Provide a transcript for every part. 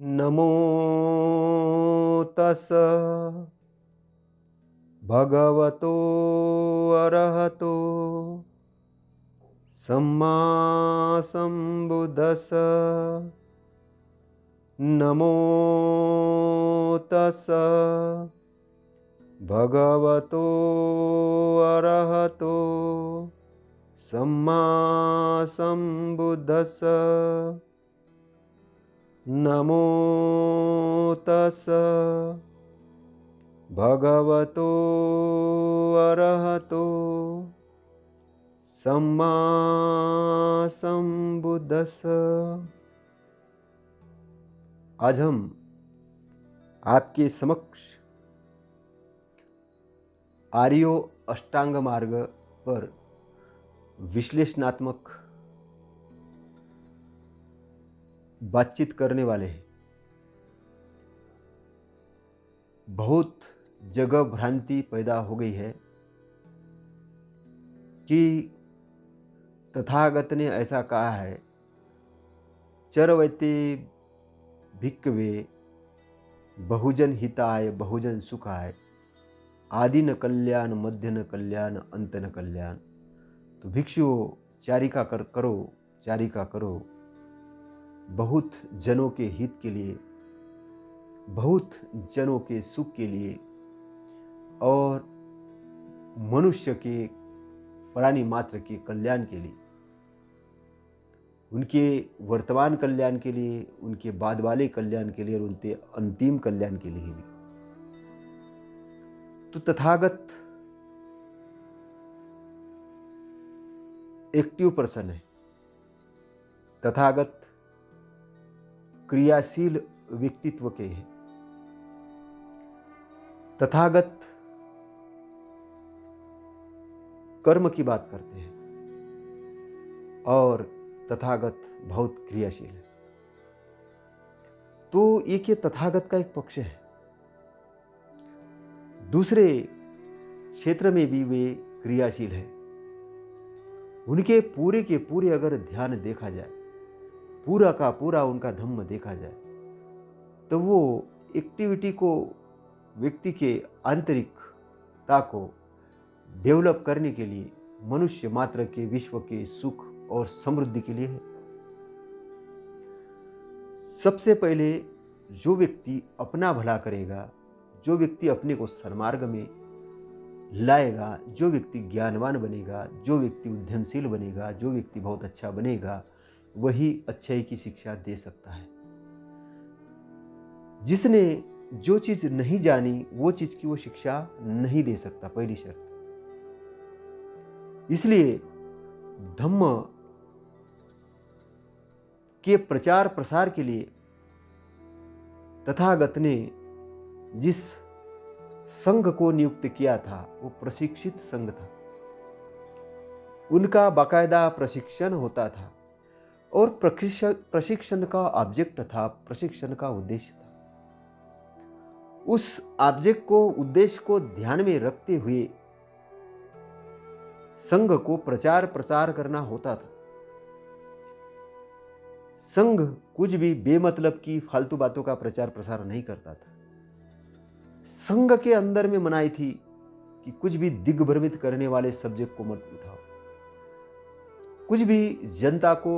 नमो तस् भगवतो अरहतो सम्मा सम्बुद्धस्स। नमो तस् भगवतो अरहतो सम्मा सम्बुद्धस्स। नमो तस् भगवतो अरहतो सम्मा सम्बुद्धस्स। आज हम आपके समक्ष आर्यो अष्टांग मार्ग पर विश्लेषणात्मक बातचीत करने वाले हैं। बहुत जगह भ्रांति पैदा हो गई है कि तथागत ने ऐसा कहा है, चरवैते भिक्खवे बहुजन हिताय बहुजन सुखाय, आदि न कल्याण मध्य न कल्याण अंत न कल्याण। तो भिक्षुओं चारिका करो बहुत जनों के हित के लिए, बहुत जनों के सुख के लिए और मनुष्य के प्राणी मात्र के कल्याण के लिए, उनके वर्तमान कल्याण के लिए, उनके बाद वाले कल्याण के लिए और उनके अंतिम कल्याण के लिए भी। तो तथागत एक्टिव पर्सन है। तथागत क्रियाशील व्यक्तित्व के हैं। तथागत कर्म की बात करते हैं और तथागत बहुत क्रियाशील है। तो एक ये तथागत का एक पक्ष है। दूसरे क्षेत्र में भी वे क्रियाशील है। उनके पूरे के पूरे अगर ध्यान देखा जाए, पूरा का पूरा उनका धम्म देखा जाए, तो वो एक्टिविटी को, व्यक्ति के आंतरिकता को डेवलप करने के लिए, मनुष्य मात्र के विश्व के सुख और समृद्धि के लिए है। सबसे पहले जो व्यक्ति अपना भला करेगा, जो व्यक्ति अपने को सन्मार्ग में लाएगा, जो व्यक्ति ज्ञानवान बनेगा, जो व्यक्ति उद्यमशील बनेगा, जो व्यक्ति बहुत अच्छा बनेगा, वही अच्छाई की शिक्षा दे सकता है। जिसने जो चीज नहीं जानी, वो चीज की वो शिक्षा नहीं दे सकता, पहली शर्त। इसलिए धम्म के प्रचार प्रसार के लिए तथागत ने जिस संघ को नियुक्त किया था, वो प्रशिक्षित संघ था। उनका बाकायदा प्रशिक्षण होता था और प्रशिक्षण का ऑब्जेक्ट था, प्रशिक्षण का उद्देश्य था। उस ऑब्जेक्ट को, उद्देश्य को ध्यान में रखते हुए संघ को प्रचार प्रसार करना होता था। संघ कुछ भी बेमतलब की फालतू बातों का प्रचार प्रसार नहीं करता था। संघ के अंदर में मनाही थी कि कुछ भी दिग्भ्रमित करने वाले सब्जेक्ट को मत उठाओ, कुछ भी जनता को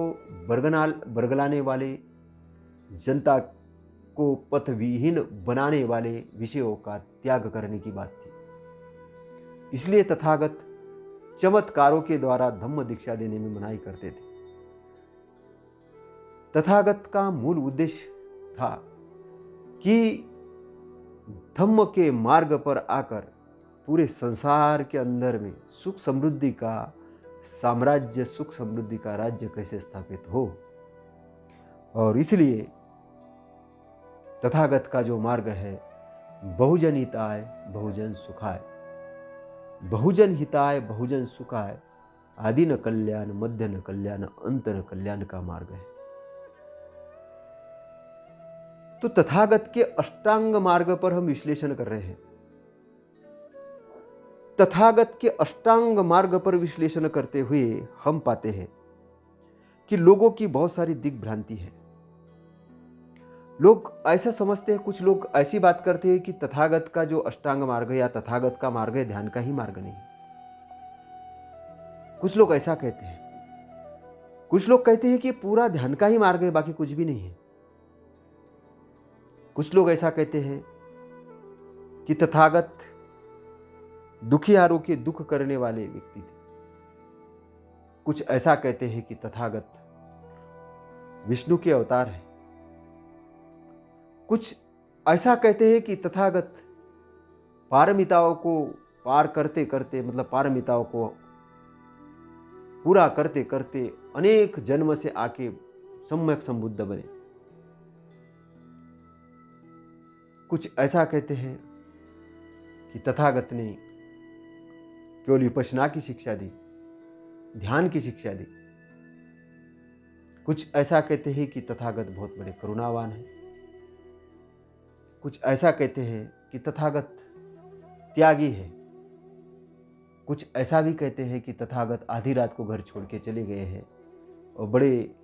बरगलाने वाले, जनता को पथविहीन बनाने वाले विषयों का त्याग करने की बात थी। इसलिए तथागत चमत्कारों के द्वारा धम्म दीक्षा देने में मनाही करते थे। तथागत का मूल उद्देश्य था कि धम्म के मार्ग पर आकर पूरे संसार के अंदर में सुख समृद्धि का साम्राज्य, सुख समृद्धि का राज्य कैसे स्थापित हो। और इसलिए तथागत का जो मार्ग है, बहुजन हिताय बहुजन सुखाय, बहुजन हिताय बहुजन सुखाय, आदि न कल्याण मध्य न कल्याण अंत न कल्याण का मार्ग है। तो तथागत के अष्टांग मार्ग पर हम विश्लेषण कर रहे हैं। तथागत के अष्टांग मार्ग पर विश्लेषण करते हुए हम पाते हैं कि लोगों की बहुत सारी दिग्भ्रांति है। लोग ऐसा समझते हैं, कुछ लोग ऐसी बात करते हैं कि तथागत का जो अष्टांग मार्ग है या तथागत का मार्ग है, ध्यान का ही मार्ग नहीं। कुछ लोग ऐसा कहते हैं। कुछ लोग कहते हैं कि पूरा ध्यान का ही मार्ग है, बाकी कुछ भी नहीं है। कुछ लोग ऐसा कहते हैं कि तथागत दुखियारों के दुख करने वाले व्यक्ति थे। कुछ ऐसा कहते हैं कि तथागत विष्णु के अवतार है। कुछ ऐसा कहते हैं कि तथागत पारमिताओं को पार करते करते, मतलब पारमिताओं को पूरा करते करते अनेक जन्म से आके सम्यक संबुद्ध बने। कुछ ऐसा कहते हैं कि तथागत ने केवल विपश्यना की शिक्षा दी, ध्यान की शिक्षा दी। कुछ ऐसा कहते हैं कि तथागत बहुत बड़े करुणावान हैं। कुछ ऐसा कहते हैं कि तथागत त्यागी है। कुछ ऐसा भी कहते हैं कि तथागत आधी रात को घर छोड़ के चले गए हैं और बड़े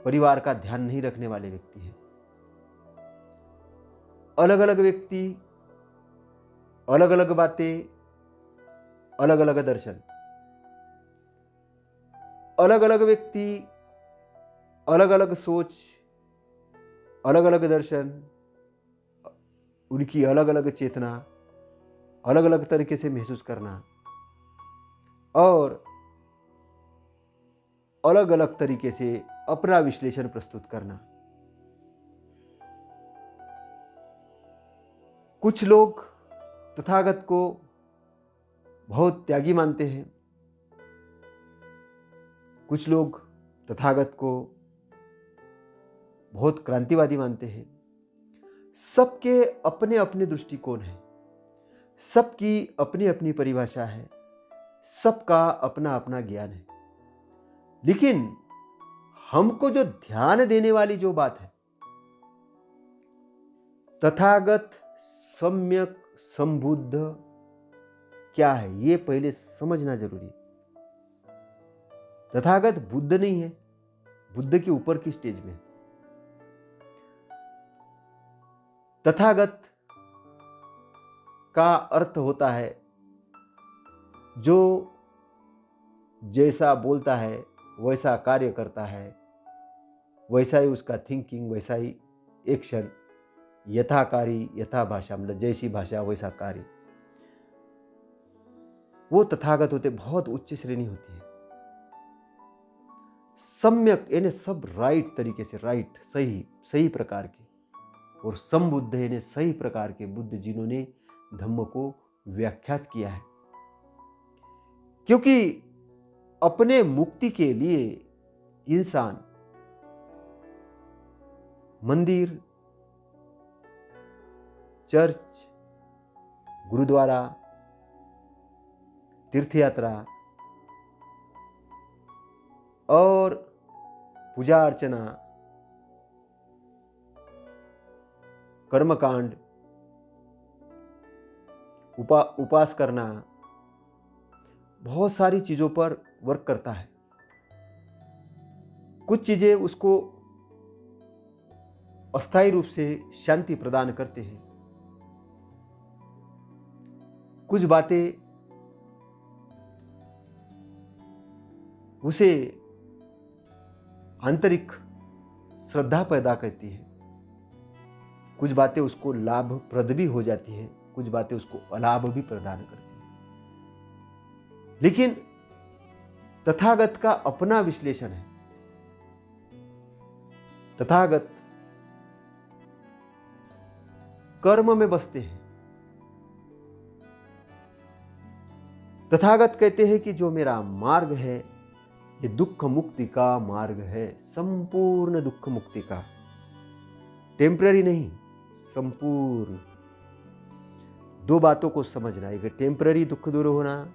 परिवार का ध्यान नहीं रखने वाले व्यक्ति हैं। अलग अलग व्यक्ति, अलग अलग बातें, अलग अलग दर्शन। अलग अलग व्यक्ति, अलग अलग सोच, अलग अलग दर्शन, उनकी अलग अलग चेतना, अलग अलग तरीके से महसूस करना और अलग अलग तरीके से अपना विश्लेषण प्रस्तुत करना। कुछ लोग तथागत को बहुत त्यागी मानते हैं। कुछ लोग तथागत को बहुत क्रांतिवादी मानते हैं। सबके अपने अपने दृष्टिकोण हैं, सबकी अपनी अपनी परिभाषा है, सबका अपना अपना ज्ञान है। लेकिन हमको जो ध्यान देने वाली जो बात है, तथागत सम्यक संबुद्ध क्या है, ये पहले समझना जरूरी है। तथागत बुद्ध नहीं है, बुद्ध के ऊपर की स्टेज में। तथागत का अर्थ होता है जो जैसा बोलता है वैसा कार्य करता है, वैसा ही उसका थिंकिंग, वैसा ही एक्शन, यथाकारी यथा भाषा, मतलब जैसी भाषा वैसा कार्य, वो तथागत होते। बहुत उच्च श्रेणी होती है। सम्यक यानी सब राइट तरीके से, राइट सही सही प्रकार के, और संबुद्ध यानी सही प्रकार के बुद्ध जिन्होंने धम्म को व्याख्यात किया है। क्योंकि अपने मुक्ति के लिए इंसान मंदिर, चर्च, गुरुद्वारा, तीर्थ यात्रा और पूजा अर्चना, कर्मकांड, उपास करना, बहुत सारी चीजों पर वर्क करता है। कुछ चीजें उसको अस्थायी रूप से शांति प्रदान करते हैं, कुछ बातें उसे आंतरिक श्रद्धा पैदा करती है, कुछ बातें उसको लाभप्रद भी हो जाती है, कुछ बातें उसको अलाभ भी प्रदान करती है। लेकिन तथागत का अपना विश्लेषण है। तथागत कर्म में बसते हैं। तथागत कहते हैं कि जो मेरा मार्ग है ये दुख मुक्ति का मार्ग है, संपूर्ण दुख मुक्ति का, टेम्पररी नहीं, संपूर्ण। दो बातों को समझना, एक टेम्पररी दुख दूर होना,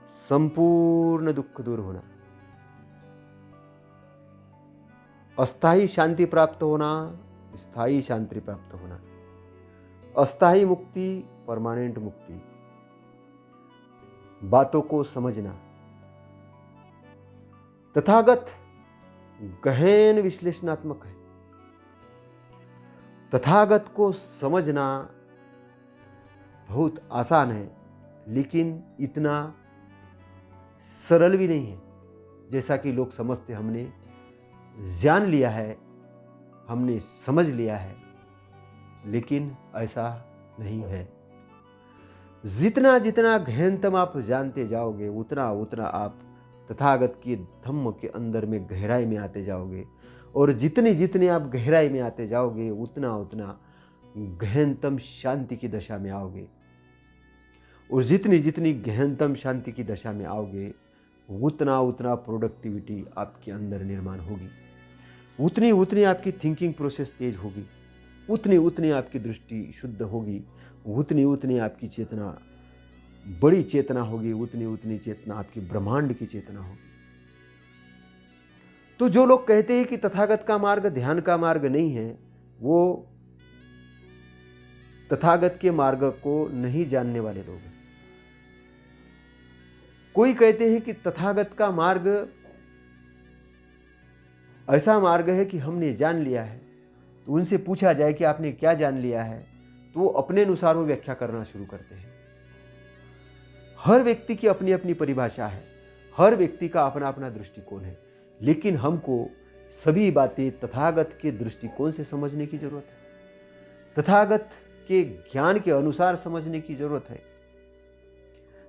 संपूर्ण दुख दूर होना। अस्थाई शांति प्राप्त होना, स्थायी शांति प्राप्त होना। अस्थाई मुक्ति, परमानेंट मुक्ति। बातों को समझना। तथागत गहन विश्लेषणात्मक है। तथागत को समझना बहुत आसान है, लेकिन इतना सरल भी नहीं है जैसा कि लोग समझते। हमने जान लिया है, हमने समझ लिया है, लेकिन ऐसा नहीं है। जितना जितना गहनतम आप जानते जाओगे, उतना उतना आप तथागत के धम्म के अंदर में गहराई में आते जाओगे, और जितने जितने आप गहराई में आते जाओगे, उतना उतना गहनतम शांति की दशा में आओगे, और जितनी जितनी गहनतम शांति की दशा में आओगे, उतना उतना प्रोडक्टिविटी आपके अंदर निर्माण होगी, उतनी उतनी आपकी थिंकिंग प्रोसेस तेज होगी, उतनी उतनी आपकी दृष्टि शुद्ध होगी, उतनी उतनी आपकी चेतना बड़ी चेतना होगी, उतनी उतनी चेतना आपकी ब्रह्मांड की चेतना होगी। तो जो लोग कहते हैं कि तथागत का मार्ग ध्यान का मार्ग नहीं है, वो तथागत के मार्ग को नहीं जानने वाले लोग हैं। कोई कहते हैं कि तथागत का मार्ग ऐसा मार्ग है कि हमने जान लिया है, तो उनसे पूछा जाए कि आपने क्या जान लिया है, तो वो अपने अनुसार वो व्याख्या करना शुरू करते हैं। हर व्यक्ति की अपनी अपनी परिभाषा है, हर व्यक्ति का अपना अपना दृष्टिकोण है, लेकिन हमको सभी बातें तथागत के दृष्टिकोण से समझने की जरूरत है, तथागत के ज्ञान के अनुसार समझने की जरूरत है।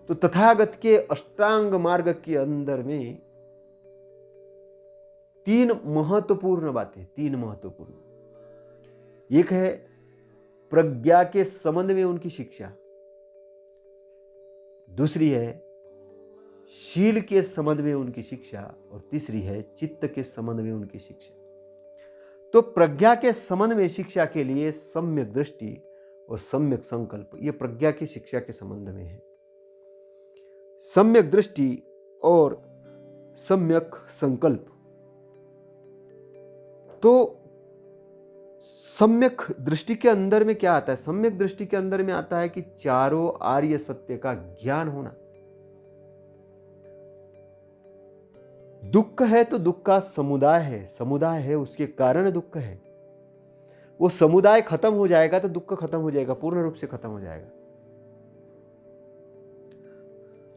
तो तथागत के अष्टांग मार्ग के अंदर में तीन महत्वपूर्ण बातें, तीन महत्वपूर्ण। एक है प्रज्ञा के संबंध में उनकी शिक्षा, दूसरी है शील के संबंध में उनकी शिक्षा, और तीसरी है चित्त के संबंध में उनकी शिक्षा। तो प्रज्ञा के संबंध में शिक्षा के लिए सम्यक दृष्टि और सम्यक संकल्प, ये प्रज्ञा की शिक्षा के संबंध में है। सम्यक दृष्टि और सम्यक संकल्प। तो सम्यक दृष्टि के अंदर में क्या आता है? सम्यक दृष्टि के अंदर में आता है कि चारों आर्य सत्य का ज्ञान होना। दुख है तो दुख का समुदाय है, समुदाय है उसके कारण दुख है। वो समुदाय खत्म हो जाएगा तो दुख खत्म हो जाएगा, पूर्ण रूप से खत्म हो जाएगा।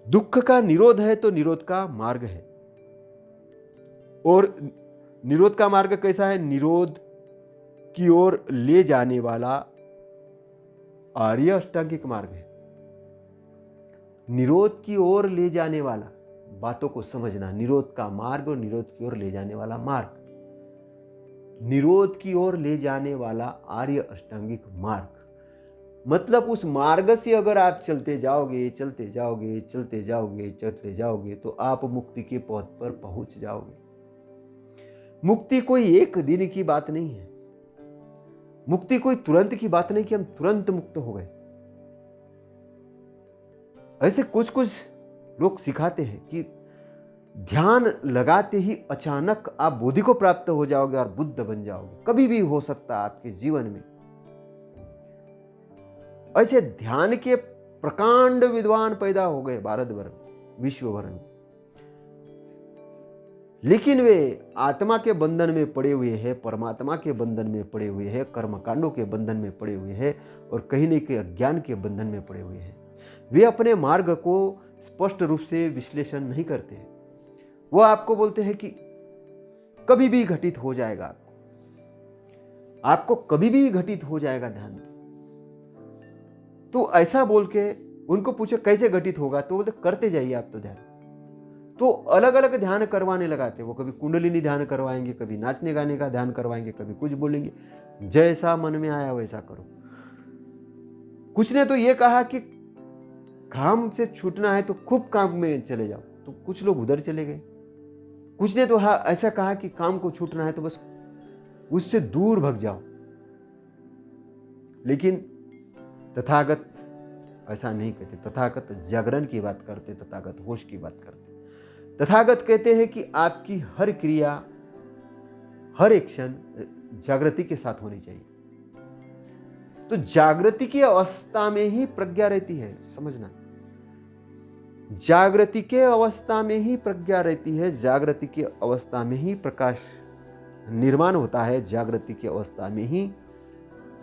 दुख का निरोध है तो निरोध का मार्ग है, और निरोध का मार्ग कैसा है? निरोध की ओर ले जाने वाला आर्य अष्टांगिक मार्ग है। निरोध की ओर ले जाने वाला, बातों को समझना, निरोध का मार्ग और निरोध की ओर ले जाने वाला मार्ग, निरोध की ओर ले जाने वाला आर्य अष्टांगिक मार्ग। मतलब उस मार्ग से अगर आप चलते जाओगे, चलते जाओगे, चलते जाओगे, चलते जाओगे, तो आप मुक्ति के पथ पर पहुंच जाओगे। मुक्ति कोई एक दिन की बात नहीं है, मुक्ति कोई तुरंत की बात नहीं कि हम तुरंत मुक्त हो गए। ऐसे कुछ कुछ लोग सिखाते हैं कि ध्यान लगाते ही अचानक आप बुद्धि को प्राप्त हो जाओगे और बुद्ध बन जाओगे। कभी भी हो सकता है आपके जीवन में। ऐसे ध्यान के प्रकांड विद्वान पैदा हो गए भारत भर में, विश्व भर में, लेकिन वे आत्मा के बंधन में पड़े हुए हैं, परमात्मा के बंधन में पड़े हुए हैं, कर्मकांडों के बंधन में पड़े हुए हैं, और कहीं न कहीं अज्ञान के बंधन में पड़े हुए हैं। वे अपने मार्ग को स्पष्ट रूप से विश्लेषण नहीं करते हैं। वो आपको बोलते हैं कि कभी भी घटित हो जाएगा, आपको कभी भी घटित हो जाएगा ध्यान। तो ऐसा बोल के उनको पूछो कैसे घटित होगा, तो बोलते करते जाइए आप तो ध्यान। तो अलग अलग ध्यान करवाने लगाते। वो कभी कुंडलिनी ध्यान करवाएंगे, कभी नाचने गाने का ध्यान करवाएंगे, कभी कुछ बोलेंगे, जैसा मन में आया वैसा करो। कुछ ने तो ये कहा कि काम से छूटना है तो खूब काम में चले जाओ, तो कुछ लोग उधर चले गए। कुछ ने तो ऐसा कहा कि काम को छूटना है तो बस उससे दूर भग जाओ। लेकिन तथागत ऐसा नहीं कहते। तथागत जागरण की बात करते, तथागत होश की बात करते। तथागत कहते हैं कि आपकी हर क्रिया, हर एक्शन जागृति के साथ होनी चाहिए। तो जागृति की अवस्था में ही प्रज्ञा रहती है, समझना। जागृति के अवस्था में ही प्रज्ञा रहती है, जागृति की अवस्था में ही प्रकाश निर्माण होता है, जागृति की अवस्था में ही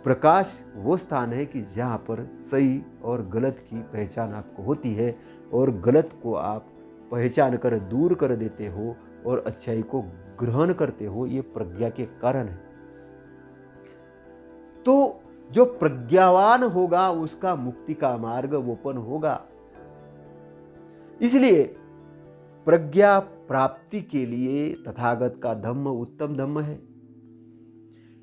प्रकाश वो स्थान है कि जहाँ पर सही और गलत की पहचान आपको होती है और गलत को आप पहचान कर दूर कर देते हो और अच्छाई को ग्रहण करते हो। ये प्रज्ञा के कारण है। तो जो प्रज्ञावान होगा उसका मुक्ति का मार्ग ओपन होगा। इसलिए प्रज्ञा प्राप्ति के लिए तथागत का धम्म उत्तम धम्म है।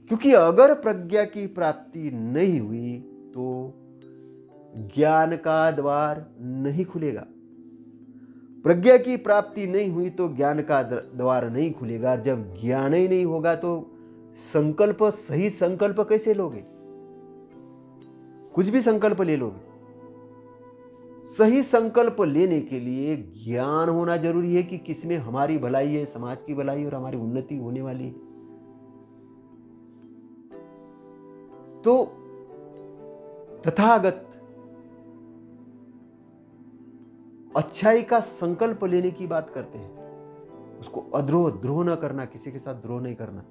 क्योंकि अगर प्रज्ञा की प्राप्ति नहीं हुई तो ज्ञान का द्वार नहीं खुलेगा। प्रज्ञा की प्राप्ति नहीं हुई तो ज्ञान का द्वार नहीं खुलेगा। जब ज्ञान ही नहीं होगा तो संकल्प, सही संकल्प कैसे लोगे? कुछ भी संकल्प ले लोगे। सही संकल्प लेने के लिए ज्ञान होना जरूरी है कि किसमें हमारी भलाई है, समाज की भलाई और हमारी उन्नति होने वाली है। तो तथागत अच्छाई का संकल्प लेने की बात करते हैं। उसको द्रोह न करना, किसी के साथ द्रोह नहीं करना।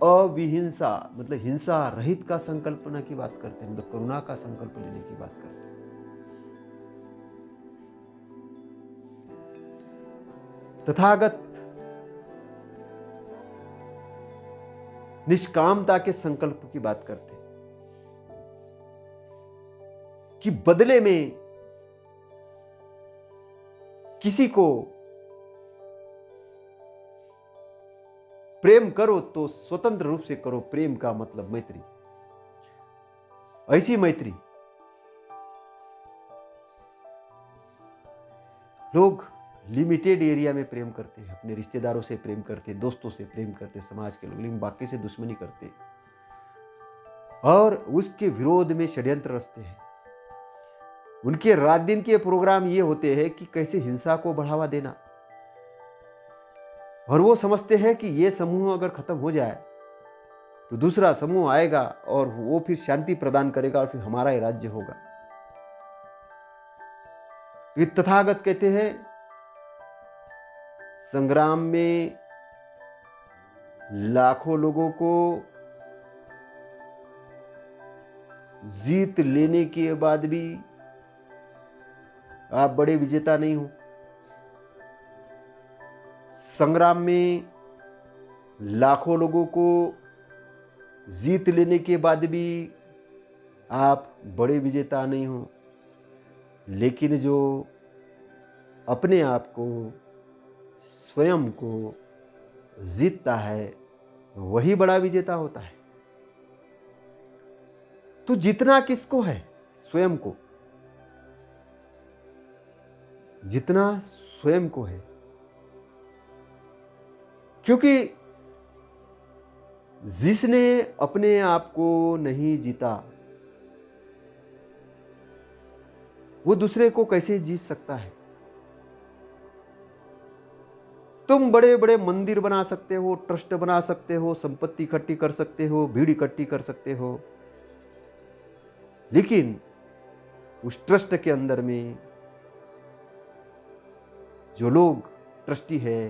अविहिंसा मतलब हिंसा रहित का संकल्पना की बात करते हैं, मतलब करुणा का संकल्प लेने की बात करते हैं। तथागत निष्कामता के संकल्प की बात करते हैं कि बदले में किसी को प्रेम करो तो स्वतंत्र रूप से करो। प्रेम का मतलब मैत्री, ऐसी मैत्री। लोग लिमिटेड एरिया में प्रेम करते हैं, अपने रिश्तेदारों से प्रेम करते, दोस्तों से प्रेम करते, समाज के लोग, लेकिन बाकी से दुश्मनी करते और उसके विरोध में षड्यंत्र रचते हैं। उनके रात दिन के प्रोग्राम ये होते हैं कि कैसे हिंसा को बढ़ावा देना, और वो समझते हैं कि ये समूह अगर खत्म हो जाए तो दूसरा समूह आएगा और वो फिर शांति प्रदान करेगा और फिर हमारा ही राज्य होगा। ये तथागत कहते हैं संग्राम में लाखों लोगों को जीत लेने के बाद भी आप बड़े विजेता नहीं हो। संग्राम में लाखों लोगों को जीत लेने के बाद भी आप बड़े विजेता नहीं हो। लेकिन जो अपने आप को, स्वयं को जीतता है वही बड़ा विजेता होता है। तो जितना किसको है? स्वयं को। जितना स्वयं को है, क्योंकि जिसने अपने आप को नहीं जीता वो दूसरे को कैसे जीत सकता है? तुम बड़े बड़े मंदिर बना सकते हो, ट्रस्ट बना सकते हो, संपत्ति इकट्ठी कर सकते हो, भीड़ इकट्ठी कर सकते हो, लेकिन उस ट्रस्ट के अंदर में जो लोग ट्रस्टी है,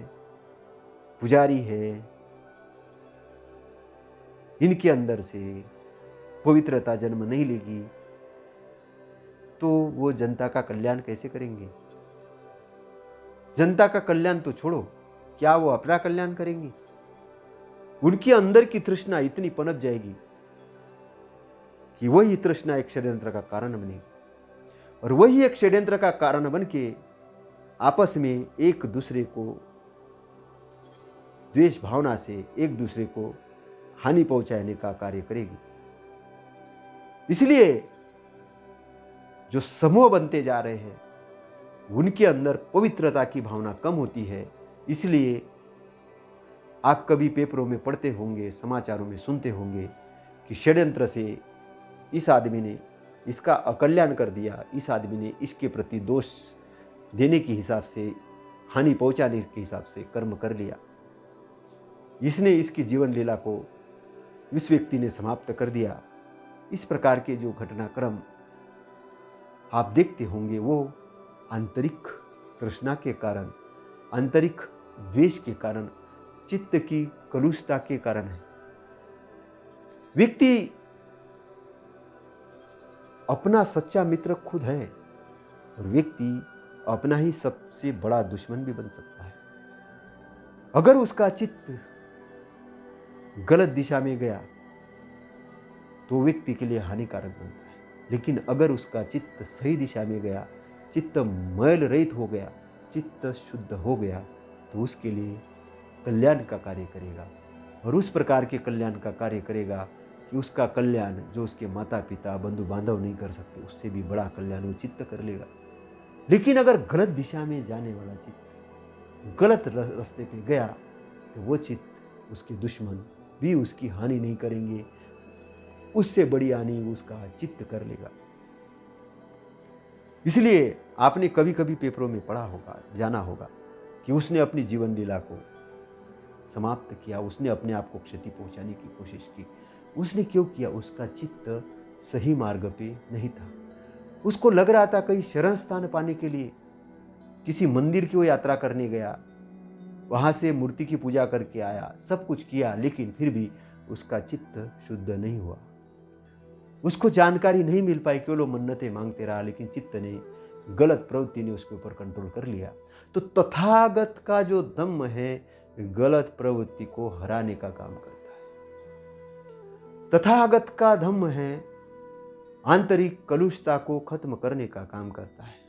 पुजारी है, इनके अंदर से पवित्रता जन्म नहीं लेगी तो वो जनता का कल्याण कैसे करेंगे? जनता का कल्याण तो छोड़ो, क्या वो अपना कल्याण करेंगे? उनके अंदर की तृष्णा इतनी पनप जाएगी कि वही तृष्णा एक षड्यंत्र का कारण बनेगी, और वही एक षड्यंत्र का कारण बन के आपस में एक दूसरे को द्वेष भावना से एक दूसरे को हानि पहुंचाने का कार्य करेगी। इसलिए जो समूह बनते जा रहे हैं उनके अंदर पवित्रता की भावना कम होती है। इसलिए आप कभी पेपरों में पढ़ते होंगे, समाचारों में सुनते होंगे कि षड्यंत्र से इस आदमी ने इसका अकल्याण कर दिया, इस आदमी ने इसके प्रति दोष देने के हिसाब से, हानि पहुंचाने के हिसाब से कर्म कर लिया, इसने इसकी जीवन लीला को इस व्यक्ति ने समाप्त कर दिया। इस प्रकार के जो घटनाक्रम आप देखते होंगे वो आंतरिक तृष्णा के कारण, आंतरिक द्वेष के कारण, चित्त की कलुषता के कारण है। व्यक्ति अपना सच्चा मित्र खुद है और व्यक्ति अपना ही सबसे बड़ा दुश्मन भी बन सकता है। अगर उसका चित्त गलत दिशा में गया तो व्यक्ति के लिए हानिकारक बनता है, लेकिन अगर उसका चित्त सही दिशा में गया, चित्त मैल रहित हो गया, चित्त शुद्ध हो गया, तो उसके लिए कल्याण का कार्य करेगा। और उस प्रकार के कल्याण का कार्य करेगा कि उसका कल्याण जो उसके माता पिता बंधु बांधव नहीं कर सकते, उससे भी बड़ा कल्याण वो चित्त कर लेगा। लेकिन अगर गलत दिशा में जाने वाला चित्त गलत रास्ते पे गया तो वो चित्त, उसके दुश्मन भी उसकी हानि नहीं करेंगे, उससे बड़ी हानि उसका चित्त कर लेगा। इसलिए आपने कभी कभी पेपरों में पढ़ा होगा, जाना होगा कि उसने अपनी जीवन लीला को समाप्त किया, उसने अपने आप को क्षति पहुंचाने की कोशिश की। उसने क्यों किया? उसका चित्त सही मार्ग पे नहीं था। उसको लग रहा था कहीं शरण स्थान पाने के लिए किसी मंदिर की वो यात्रा करने गया, वहां से मूर्ति की पूजा करके आया, सब कुछ किया, लेकिन फिर भी उसका चित्त शुद्ध नहीं हुआ। उसको जानकारी नहीं मिल पाई, केवल वो मन्नतें मांगते रहा, लेकिन चित्त ने, गलत प्रवृत्ति ने उसके ऊपर कंट्रोल कर लिया। तो तथागत का जो दम है गलत प्रवृत्ति को हराने का काम करता है। तथागत का धम्म है आंतरिक कलुषता को खत्म करने का काम करता है,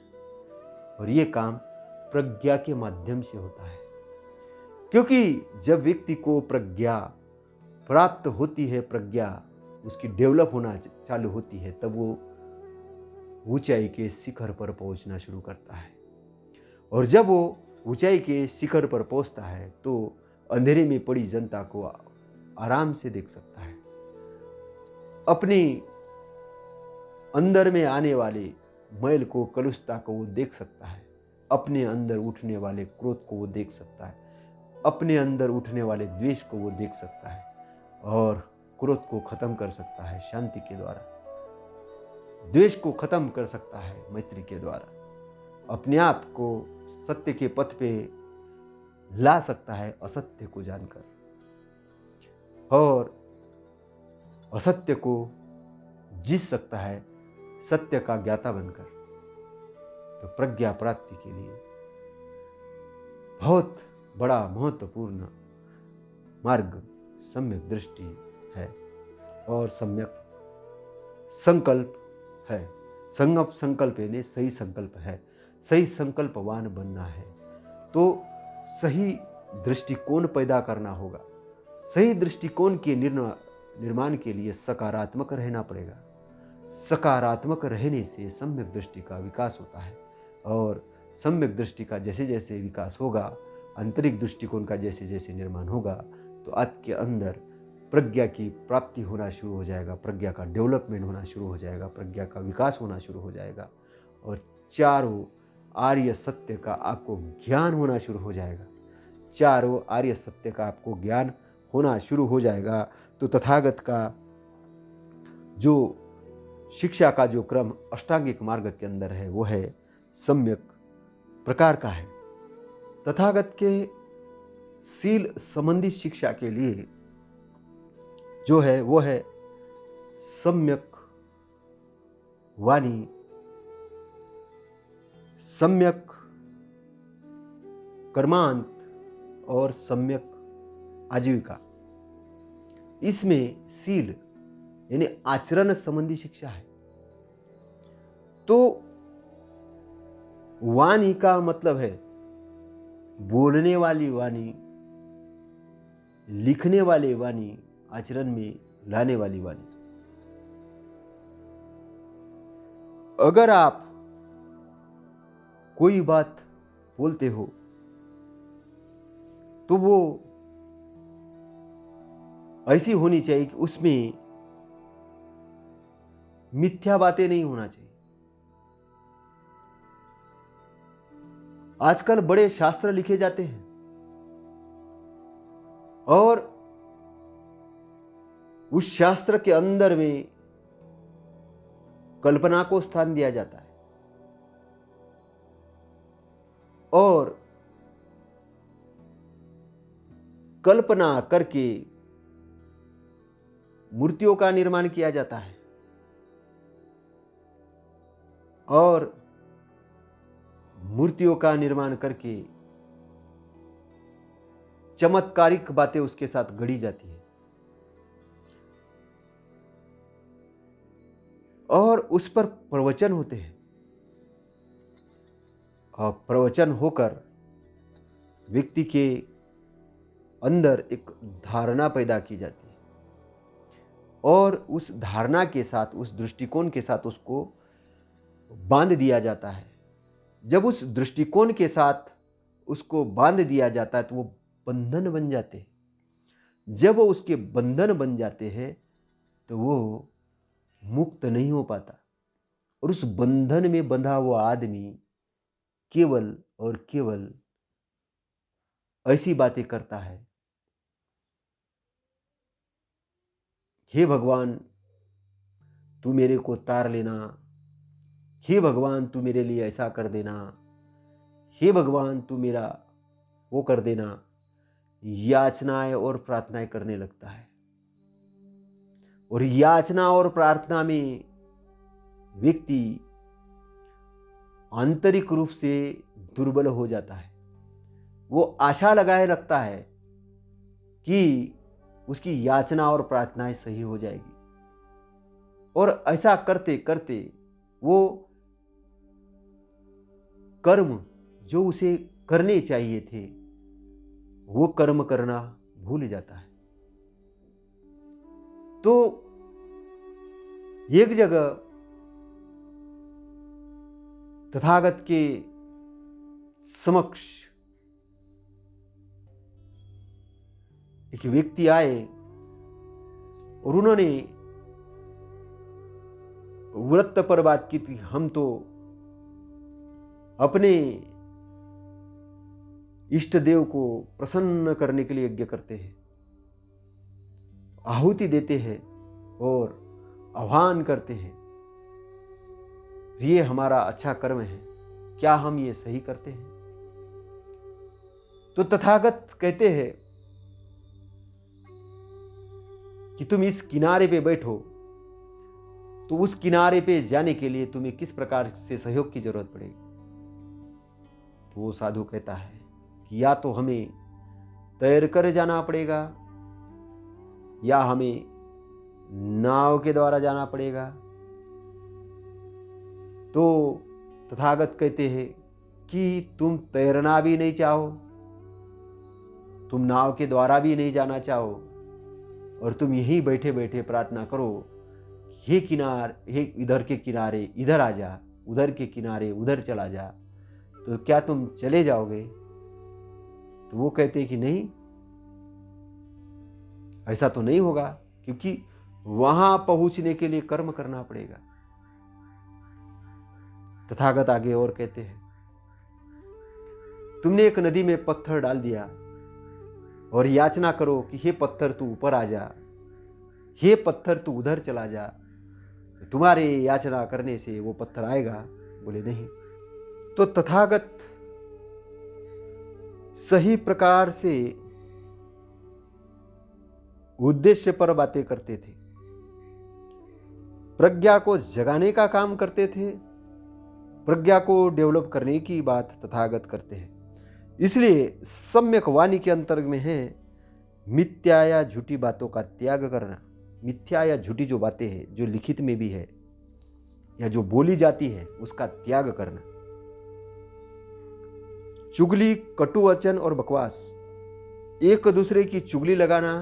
और ये काम प्रज्ञा के माध्यम से होता है। क्योंकि जब व्यक्ति को प्रज्ञा प्राप्त होती है, प्रज्ञा उसकी डेवलप होना चालू होती है, तब वो ऊंचाई के शिखर पर पहुंचना शुरू करता है। और जब वो ऊंचाई के शिखर पर पहुंचता है तो अंधेरे में पड़ी जनता को आराम से देख सकता है, अपनी अंदर में आने वाले मैल को, कलुषता को वो देख सकता है, अपने अंदर उठने वाले क्रोध को वो देख सकता है, अपने अंदर उठने वाले द्वेष को वो देख सकता है, और क्रोध को खत्म कर सकता है शांति के द्वारा, द्वेष को खत्म कर सकता है मैत्री के द्वारा, अपने आप को सत्य के पथ पे ला सकता है असत्य को जानकर, और असत्य को जीत सकता है सत्य का ज्ञाता बनकर। तो प्रज्ञा प्राप्ति के लिए बहुत बड़ा महत्वपूर्ण मार्ग सम्यक दृष्टि है और सम्यक संकल्प है। संकल्प यानी सही संकल्प है, सही संकल्पवान बनना है तो सही दृष्टिकोण पैदा करना होगा। सही दृष्टिकोण के निर्माण के लिए सकारात्मक रहना पड़ेगा। सकारात्मक रहने से सम्यक दृष्टि का विकास होता है, और सम्यक दृष्टि का जैसे जैसे विकास होगा, आंतरिक दृष्टिकोण का जैसे जैसे निर्माण होगा, तो आपके अंदर प्रज्ञा की प्राप्ति होना शुरू हो जाएगा, प्रज्ञा का डेवलपमेंट होना शुरू हो जाएगा, प्रज्ञा का विकास होना शुरू हो जाएगा, और चारों आर्य सत्य का आपको ज्ञान होना शुरू हो जाएगा। चारों आर्य सत्य का आपको ज्ञान होना शुरू हो जाएगा। तो तथागत का जो शिक्षा का जो क्रम अष्टांगिक मार्ग के अंदर है वो है सम्यक प्रकार का है। तथागत के शील संबंधी शिक्षा के लिए जो है वो है सम्यक वाणी, सम्यक कर्मांत और सम्यक आजीविका। इसमें शील यानी आचरण संबंधी शिक्षा है। तो वाणी का मतलब है बोलने वाली वाणी, लिखने वाली वाणी, आचरण में लाने वाली वाणी। अगर आप कोई बात बोलते हो तो वो ऐसी होनी चाहिए कि उसमें मिथ्या बातें नहीं होना चाहिए। आजकल बड़े शास्त्र लिखे जाते हैं और उस शास्त्र के अंदर में कल्पना को स्थान दिया जाता है और कल्पना करके मूर्तियों का निर्माण किया जाता है और मूर्तियों का निर्माण करके चमत्कारिक बातें उसके साथ गढ़ी जाती है और उस पर प्रवचन होते हैं और प्रवचन होकर व्यक्ति के अंदर एक धारणा पैदा की जाती है और उस धारणा के साथ, उस दृष्टिकोण के साथ उसको बांध दिया जाता है। जब उस दृष्टिकोण के साथ उसको बांध दिया जाता है तो वो बंधन बन जाते हैं। जब वो उसके बंधन बन जाते हैं तो वो मुक्त नहीं हो पाता और उस बंधन में बंधा हुआ आदमी केवल और केवल ऐसी बातें करता है, हे भगवान तू मेरे को तार लेना, हे भगवान तू मेरे लिए ऐसा कर देना, हे भगवान तू मेरा वो कर देना, याचनाएं और प्रार्थनाएं करने लगता है। और याचना और प्रार्थना में व्यक्ति आंतरिक रूप से दुर्बल हो जाता है। वो आशा लगाए रखता है कि उसकी याचना और प्रार्थनाएं सही हो जाएगी और ऐसा करते करते वो कर्म जो उसे करने चाहिए थे वो कर्म करना भूल जाता है। तो एक जगह तथागत के समक्ष एक व्यक्ति आए और उन्होंने व्रत पर बात की थी, हम तो अपने इष्ट देव को प्रसन्न करने के लिए यज्ञ करते हैं, आहुति देते हैं और आह्वान करते हैं, ये हमारा अच्छा कर्म है, क्या हम ये सही करते हैं? तो तथागत कहते हैं कि तुम इस किनारे पे बैठो, तो उस किनारे पे जाने के लिए तुम्हें किस प्रकार से सहयोग की जरूरत पड़ेगी? तो वो साधु कहता है कि या तो हमें तैर कर जाना पड़ेगा या हमें नाव के द्वारा जाना पड़ेगा। तो तथागत कहते हैं कि तुम तैरना भी नहीं चाहो, तुम नाव के द्वारा भी नहीं जाना चाहो और तुम यहीं बैठे बैठे प्रार्थना करो, हे किनार, हे इधर के किनारे इधर आ जा, उधर के किनारे उधर चला जा, तो क्या तुम चले जाओगे? तो वो कहते हैं कि नहीं, ऐसा तो नहीं होगा, क्योंकि वहां पहुंचने के लिए कर्म करना पड़ेगा। तथागत आगे और कहते हैं, तुमने एक नदी में पत्थर डाल दिया और याचना करो कि हे पत्थर तू ऊपर आ जा, हे पत्थर तू उधर चला जा, तो तुम्हारे याचना करने से वो पत्थर आएगा? बोले नहीं। तो तथागत सही प्रकार से उद्देश्य पर बातें करते थे, प्रज्ञा को जगाने का काम करते थे, प्रज्ञा को डेवलप करने की बात तथागत करते हैं। इसलिए सम्यक वाणी के अंतर्गत में है मिथ्या या झूठी बातों का त्याग करना। मिथ्या या झूठी जो बातें हैं, जो लिखित में भी है या जो बोली जाती है, उसका त्याग करना। चुगली, कटु वचन और बकवास, एक दूसरे की चुगली लगाना,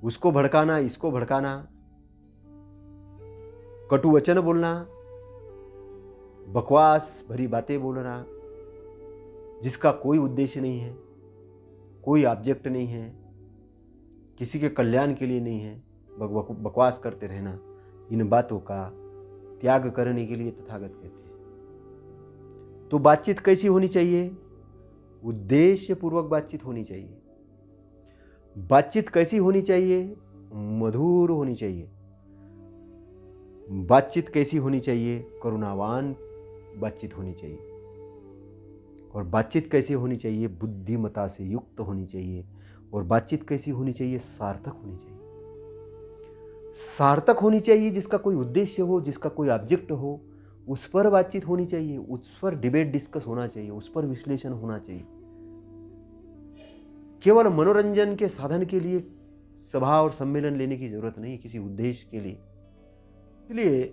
उसको भड़काना, इसको भड़काना, कटु वचन बोलना, बकवास भरी बातें बोलना जिसका कोई उद्देश्य नहीं है, कोई ऑब्जेक्ट नहीं है, किसी के कल्याण के लिए नहीं है, बकवास करते रहना, इन बातों का त्याग करने के लिए तथागत कहते हैं। तो बातचीत कैसी होनी चाहिए? उद्देश्य पूर्वक बातचीत होनी चाहिए। बातचीत कैसी होनी चाहिए? मधुर होनी चाहिए। बातचीत कैसी होनी चाहिए? करुणावान बातचीत होनी चाहिए। और बातचीत कैसे होनी चाहिए? बुद्धिमत्ता से युक्त होनी चाहिए। और बातचीत कैसी होनी चाहिए? सार्थक होनी चाहिए। सार्थक होनी चाहिए, जिसका कोई उद्देश्य हो, जिसका कोई ऑब्जेक्ट हो, उस पर बातचीत होनी चाहिए, उस पर डिबेट डिस्कस होना चाहिए, उस पर विश्लेषण होना चाहिए। केवल मनोरंजन के साधन के लिए सभा और सम्मेलन लेने की जरूरत नहीं, किसी उद्देश्य के लिए। इसलिए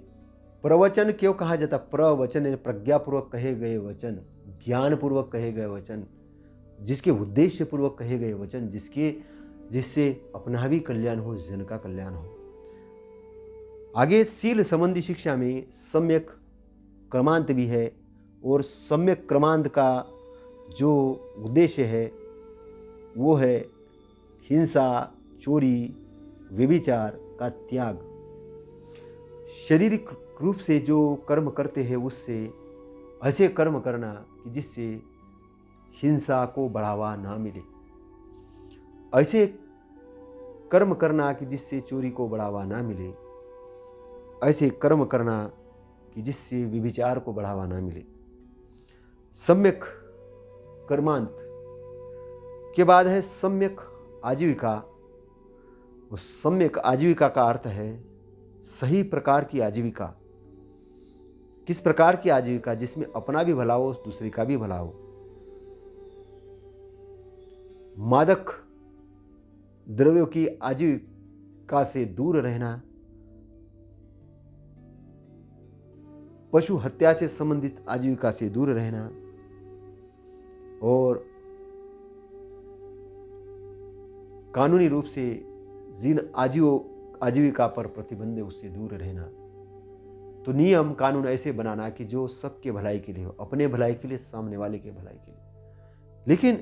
प्रवचन क्यों कहा जाता? प्रवचन प्रज्ञापूर्वक कहे गए वचन, ज्ञानपूर्वक कहे गए वचन, जिसके उद्देश्य पूर्वक कहे गए वचन, जिससे अपना भी कल्याण हो, जन का कल्याण हो। आगे शील संबंधी शिक्षा में सम्यक क्रमांत भी है, और सम्यक क्रमांत का जो उद्देश्य है वो है हिंसा, चोरी, व्यभिचार का त्याग। शारीरिक रूप से जो कर्म करते हैं उससे ऐसे कर्म करना कि जिससे हिंसा को बढ़ावा ना मिले, ऐसे कर्म करना कि जिससे चोरी को बढ़ावा ना मिले, ऐसे कर्म करना कि जिससे व्यभिचार को बढ़ावा ना मिले। सम्यक कर्मांत के बाद है सम्यक आजीविका। उस सम्यक आजीविका का अर्थ है सही प्रकार की आजीविका। किस प्रकार की आजीविका? जिसमें अपना भी भला हो, दूसरे का भी भला हो। मादक द्रव्यों की आजीविका से दूर रहना, पशु हत्या से संबंधित आजीविका से दूर रहना, और कानूनी रूप से जिन आजीविका पर प्रतिबंध है उससे दूर रहना। तो नियम कानून ऐसे बनाना कि जो सबके भलाई के लिए हो, अपने भलाई के लिए, सामने वाले के भलाई के लिए। लेकिन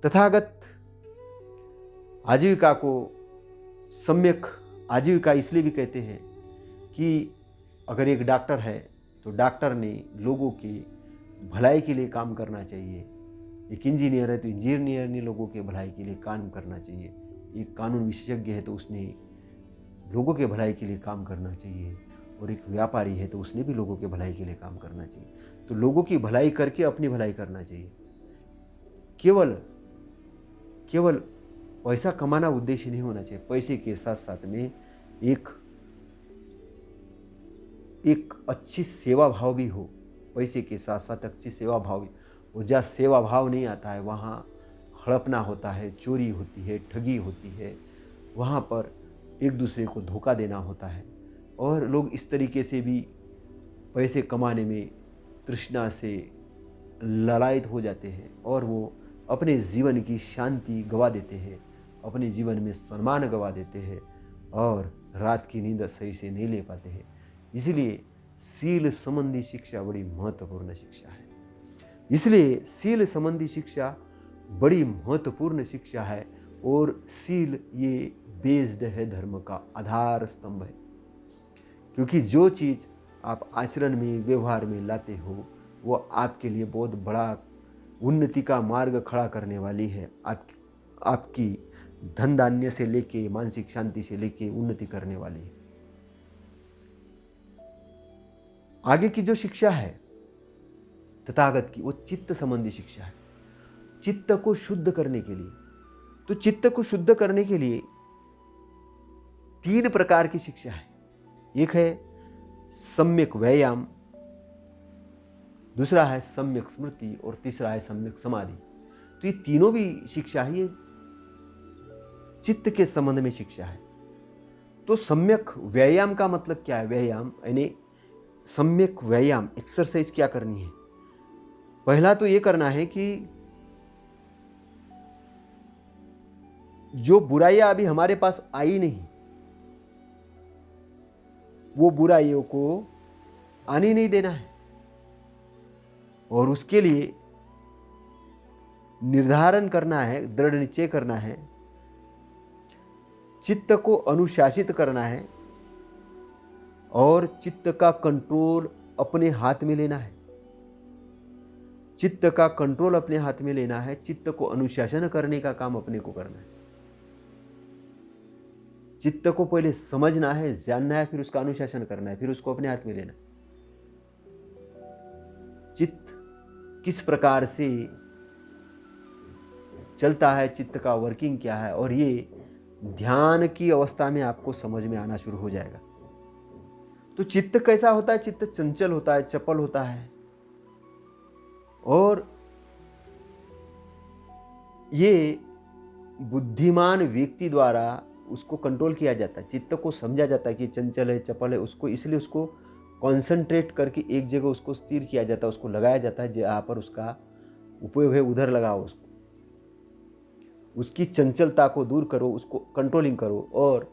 तथागत आजीविका को सम्यक आजीविका इसलिए भी कहते हैं कि अगर एक डॉक्टर है तो डॉक्टर ने लोगों की भलाई के लिए काम करना चाहिए। एक इंजीनियर है तो इंजीनियर ने लोगों के भलाई के लिए काम करना चाहिए। एक कानून विशेषज्ञ है तो उसने लोगों के भलाई के लिए काम करना चाहिए। और एक व्यापारी है तो उसने भी लोगों के भलाई के लिए काम करना चाहिए। तो लोगों की भलाई करके अपनी भलाई करना चाहिए। केवल पैसा कमाना उद्देश्य नहीं होना चाहिए। पैसे के साथ साथ में एक अच्छी सेवा भाव भी हो। पैसे के साथ साथ अच्छी सेवा भाव भी। और जहाँ सेवा भाव नहीं आता है वहाँ हड़पना होता है, चोरी होती है, ठगी होती है, वहाँ पर एक दूसरे को धोखा देना होता है। और लोग इस तरीके से भी पैसे कमाने में तृष्णा से ललायित हो जाते हैं और वो अपने जीवन की शांति गवा देते हैं, अपने जीवन में सम्मान गवा देते हैं और रात की नींद सही से नहीं ले पाते हैं। इसलिए शील संबंधी शिक्षा बड़ी महत्वपूर्ण शिक्षा है। इसलिए शील संबंधी शिक्षा बड़ी महत्वपूर्ण शिक्षा है। और शील ये बेस्ड है, धर्म का आधार स्तंभ है। क्योंकि जो चीज़ आप आचरण में, व्यवहार में लाते हो वो आपके लिए बहुत बड़ा उन्नति का मार्ग खड़ा करने वाली है। आपकी धन धान्य से लेके, मानसिक शांति से लेके उन्नति करने वाली है। आगे की जो शिक्षा है तथागत की, वो चित्त संबंधी शिक्षा है। चित्त को शुद्ध करने के लिए, तो चित्त को शुद्ध करने के लिए 3 प्रकार की शिक्षा है। एक है सम्यक व्यायाम, दूसरा है सम्यक स्मृति और तीसरा है सम्यक समाधि। तो ये तीनों भी शिक्षा है, ये चित्त के संबंध में शिक्षा है। तो सम्यक व्यायाम का मतलब क्या है? व्यायाम यानी सम्यक व्यायाम, एक्सरसाइज क्या करनी है? पहला तो ये करना है कि जो बुराइयां अभी हमारे पास आई नहीं, वो बुराइयों को आने नहीं देना है। और उसके लिए निर्धारण करना है, दृढ़ निश्चय करना है, चित्त को अनुशासित करना है और चित्त का कंट्रोल अपने हाथ में लेना है। चित्त का कंट्रोल अपने हाथ में लेना है, चित्त को अनुशासन करने का काम अपने को करना है। चित्त को पहले समझना है, जानना है, फिर उसका अनुशासन करना है, फिर उसको अपने हाथ में लेना है। चित्त किस प्रकार से चलता है, चित्त का वर्किंग क्या है, और ये ध्यान की अवस्था में आपको समझ में आना शुरू हो जाएगा। तो चित्त कैसा होता है? चित्त चंचल होता है, चपल होता है, और ये बुद्धिमान व्यक्ति द्वारा उसको कंट्रोल किया जाता है। चित्त को समझा जाता है कि चंचल है, चपल है, उसको इसलिए उसको कॉन्सेंट्रेट करके एक जगह उसको स्थिर किया जाता है, उसको लगाया जाता है जहाँ पर उसका उपयोग है उधर लगाओ उसको। उसकी चंचलता को दूर करो, उसको कंट्रोलिंग करो, और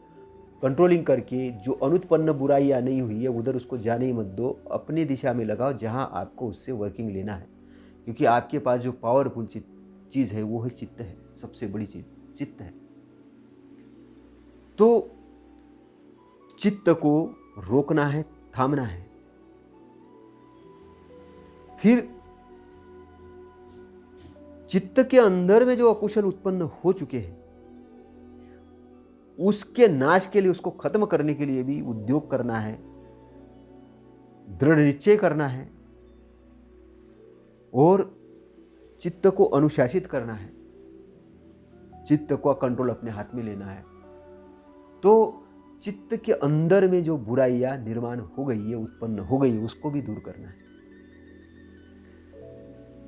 कंट्रोलिंग करके जो अनुत्पन्न बुराइयाँ नहीं हुई है उधर उसको जाने ही मत दो, अपनी दिशा में लगाओ जहाँ आपको उससे वर्किंग लेना है। क्योंकि आपके पास जो पावरफुल चीज़ है वो है चित्त है, सबसे बड़ी चीज़ चित्त है। तो चित्त को रोकना है, थामना है। फिर चित्त के अंदर में जो अकुशल उत्पन्न हो चुके हैं उसके नाश के लिए, उसको खत्म करने के लिए भी उद्योग करना है, दृढ़ निश्चय करना है, और चित्त को अनुशासित करना है, चित्त को कंट्रोल अपने हाथ में लेना है। तो चित्त के अंदर में जो बुराइयां निर्माण हो गई है, उत्पन्न हो गई है, उसको भी दूर करना है।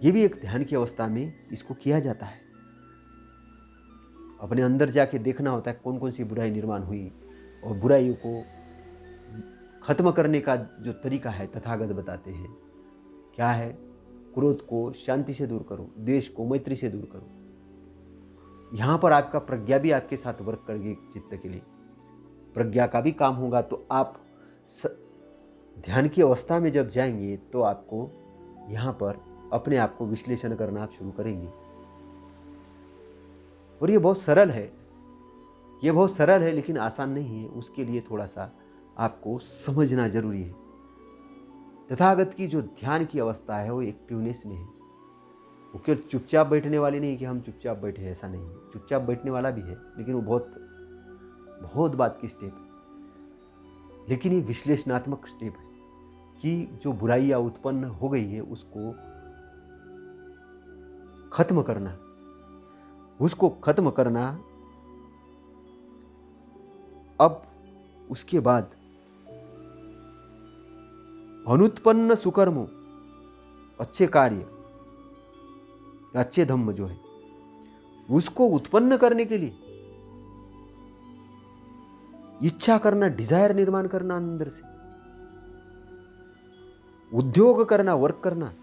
ये भी एक ध्यान की अवस्था में इसको किया जाता है। अपने अंदर जाके देखना होता है कौन कौन सी बुराई निर्माण हुई, और बुराइयों को खत्म करने का जो तरीका है तथागत बताते हैं। क्या है? क्रोध को शांति से दूर करो, द्वेष को मैत्री से दूर करो। यहाँ पर आपका प्रज्ञा भी आपके साथ वर्क करेगी। चित्त के लिए प्रज्ञा का भी काम होगा। तो आप ध्यान की अवस्था में जब जाएंगे तो आपको यहाँ पर अपने आप को विश्लेषण करना आप शुरू करेंगे। और ये बहुत सरल है, ये बहुत सरल है, लेकिन आसान नहीं है। उसके लिए थोड़ा सा आपको समझना जरूरी है। तथागत की जो ध्यान की अवस्था है वो एक्टिवनेस में है। वो केवल चुपचाप बैठने वाली नहीं कि हम चुपचाप बैठे, ऐसा नहीं है। चुपचाप बैठने वाला भी है, लेकिन वो बहुत बात की स्टेप है। लेकिन ये विश्लेषणात्मक स्टेप है कि जो बुराइयां उत्पन्न हो गई है उसको खत्म करना, उसको खत्म करना। अब उसके बाद अनुत्पन्न सुकर्म, अच्छे कार्य, अच्छे धम्म जो है उसको उत्पन्न करने के लिए इच्छा करना, डिजायर निर्माण करना, अंदर से उद्योग करना, वर्क करना,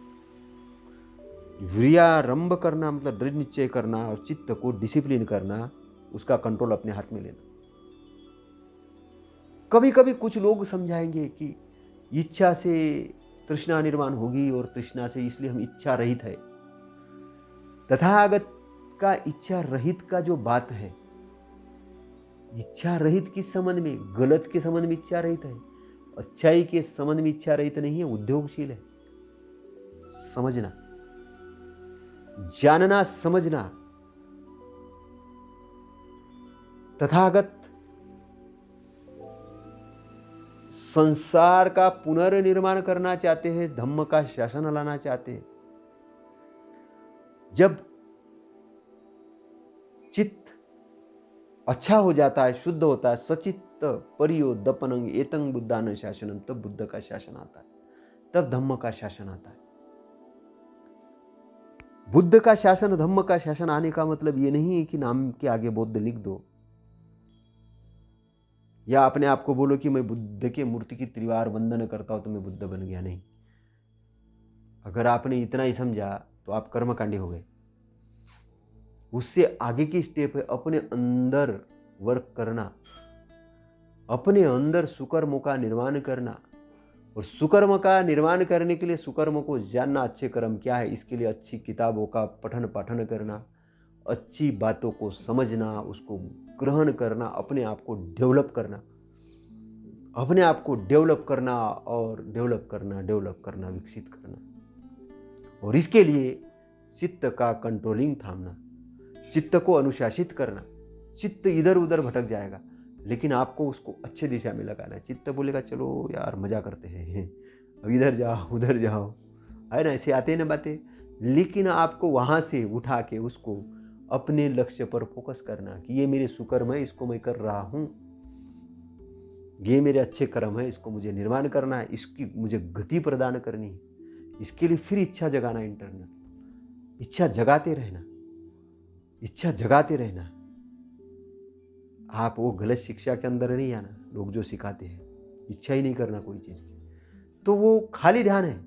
व्रियारंभ करना, मतलब दृढ़ निश्चय करना, और चित्त को डिसिप्लिन करना, उसका कंट्रोल अपने हाथ में लेना। कभी कभी कुछ लोग समझाएंगे कि इच्छा से तृष्णा निर्माण होगी, और तृष्णा से इसलिए हम इच्छा रहित है। तथागत का इच्छा रहित का जो बात है, इच्छा रहित किस संबंध में? गलत के संबंध में इच्छा रहित है, अच्छाई के संबंध में इच्छा रहित नहीं है, उद्योगशील है। समझना, जानना, समझना। तथागत संसार का पुनर्निर्माण करना चाहते हैं, धम्म का शासन लाना चाहते हैं। जब चित्त अच्छा हो जाता है, शुद्ध होता है, सचित्त परियो दपनंग एतंग बुद्धान शासनम, तब बुद्ध का शासन आता है, तब धम्म का शासन आता है। बुद्ध का शासन, धम्म का शासन आने का मतलब ये नहीं है कि नाम के आगे बुद्ध लिख दो, या अपने आप को बोलो कि मैं बुद्ध के मूर्ति की त्रिवार वंदन करता हूं तो मैं बुद्ध बन गया। नहीं, अगर आपने इतना ही समझा तो आप कर्मकांडी हो गए। उससे आगे की स्टेप है अपने अंदर वर्क करना, अपने अंदर सुकर्मों का निर्माण करना। और सुकर्म का निर्माण करने के लिए सुकर्म को जानना, अच्छे कर्म क्या है, इसके लिए अच्छी किताबों का पठन पाठन करना, अच्छी बातों को समझना, उसको ग्रहण करना, अपने आप को डेवलप करना, अपने आप को डेवलप करना, और डेवलप करना, विकसित करना। और इसके लिए चित्त का कंट्रोलिंग थामना, चित्त को अनुशासित करना। चित्त इधर उधर भटक जाएगा, लेकिन आपको उसको अच्छे दिशा में लगाना है। चित्त बोलेगा चलो यार मजा करते हैं, अब इधर जाओ उधर जाओ, है ना, ऐसे आते हैं ना बातें। लेकिन आपको वहाँ से उठा के उसको अपने लक्ष्य पर फोकस करना कि ये मेरे सुकर्म है, इसको मैं कर रहा हूँ, ये मेरे अच्छे कर्म है, इसको मुझे निर्माण करना है, इसकी मुझे गति प्रदान करनी है। इसके लिए फिर इच्छा जगाना, इंटरनल इच्छा जगाते रहना, इच्छा जगाते रहना। आप वो गलत शिक्षा के अंदर नहीं आना, लोग जो सिखाते हैं इच्छा ही नहीं करना कोई चीज़ की, तो वो खाली ध्यान है।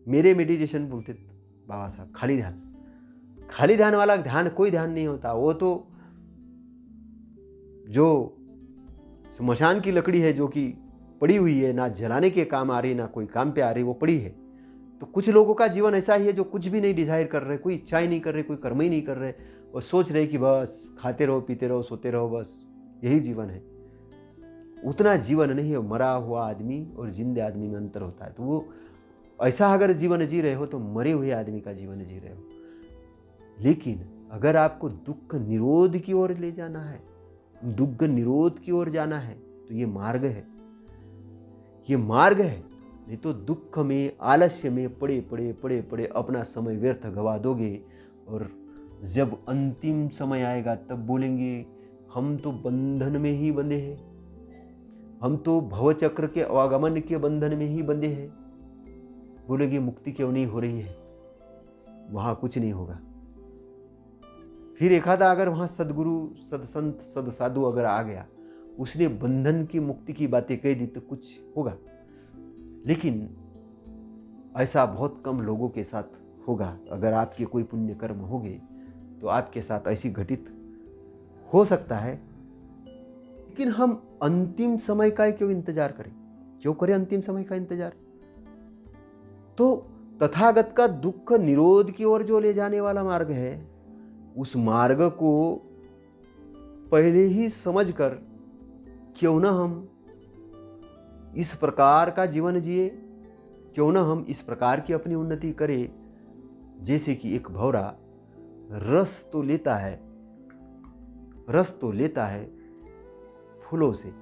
मेरे मेडिटेशन बोलते बाबा साहब, खाली ध्यान, खाली ध्यान वाला ध्यान कोई ध्यान नहीं होता। वो तो जो स्मशान की लकड़ी है जो कि पड़ी हुई है, ना जलाने के काम आ रही, ना कोई काम पे आ रही, वो पड़ी है। तो कुछ लोगों का जीवन ऐसा ही है जो कुछ भी नहीं डिजायर कर रहे, कोई इच्छा ही नहीं कर रहे, कोई कर्म ही नहीं कर रहे, और सोच रहे कि बस खाते रहो, पीते रहो, सोते रहो, बस यही जीवन है। उतना जीवन नहीं है। मरा हुआ आदमी और जिंदे आदमी में अंतर होता है। तो वो ऐसा अगर जीवन जी रहे हो तो मरे हुए आदमी का जीवन जी रहे हो। लेकिन अगर आपको दुख निरोध की ओर ले जाना है, दुख निरोध की ओर जाना है, तो ये मार्ग है, ये मार्ग है। नहीं तो दुख में, आलस्य में पड़े पड़े पड़े पड़े अपना समय व्यर्थ गवा दोगे, और जब अंतिम समय आएगा तब बोलेंगे हम तो बंधन में ही बंधे हैं, हम तो भवचक्र के आवागमन के बंधन में ही बंधे हैं। बोलेंगे मुक्ति क्यों नहीं हो रही है? वहां कुछ नहीं होगा। फिर एक आधा अगर वहां सदगुरु, सदसंत, सदसाधु अगर आ गया, उसने बंधन की मुक्ति की बातें कह दी तो कुछ होगा। लेकिन ऐसा बहुत कम लोगों के साथ होगा। अगर आपके कोई पुण्य कर्म हो गए तो आपके साथ ऐसी घटित हो सकता है। लेकिन हम अंतिम समय का क्यों इंतजार करें? क्यों करें अंतिम समय का इंतजार? तो तथागत का दुख निरोध की ओर जो ले जाने वाला मार्ग है, उस मार्ग को पहले ही समझकर क्यों ना हम इस प्रकार का जीवन जिए, क्यों ना हम इस प्रकार की अपनी उन्नति करें। जैसे कि एक भौरा रस तो लेता है, रस तो लेता है फूलों से,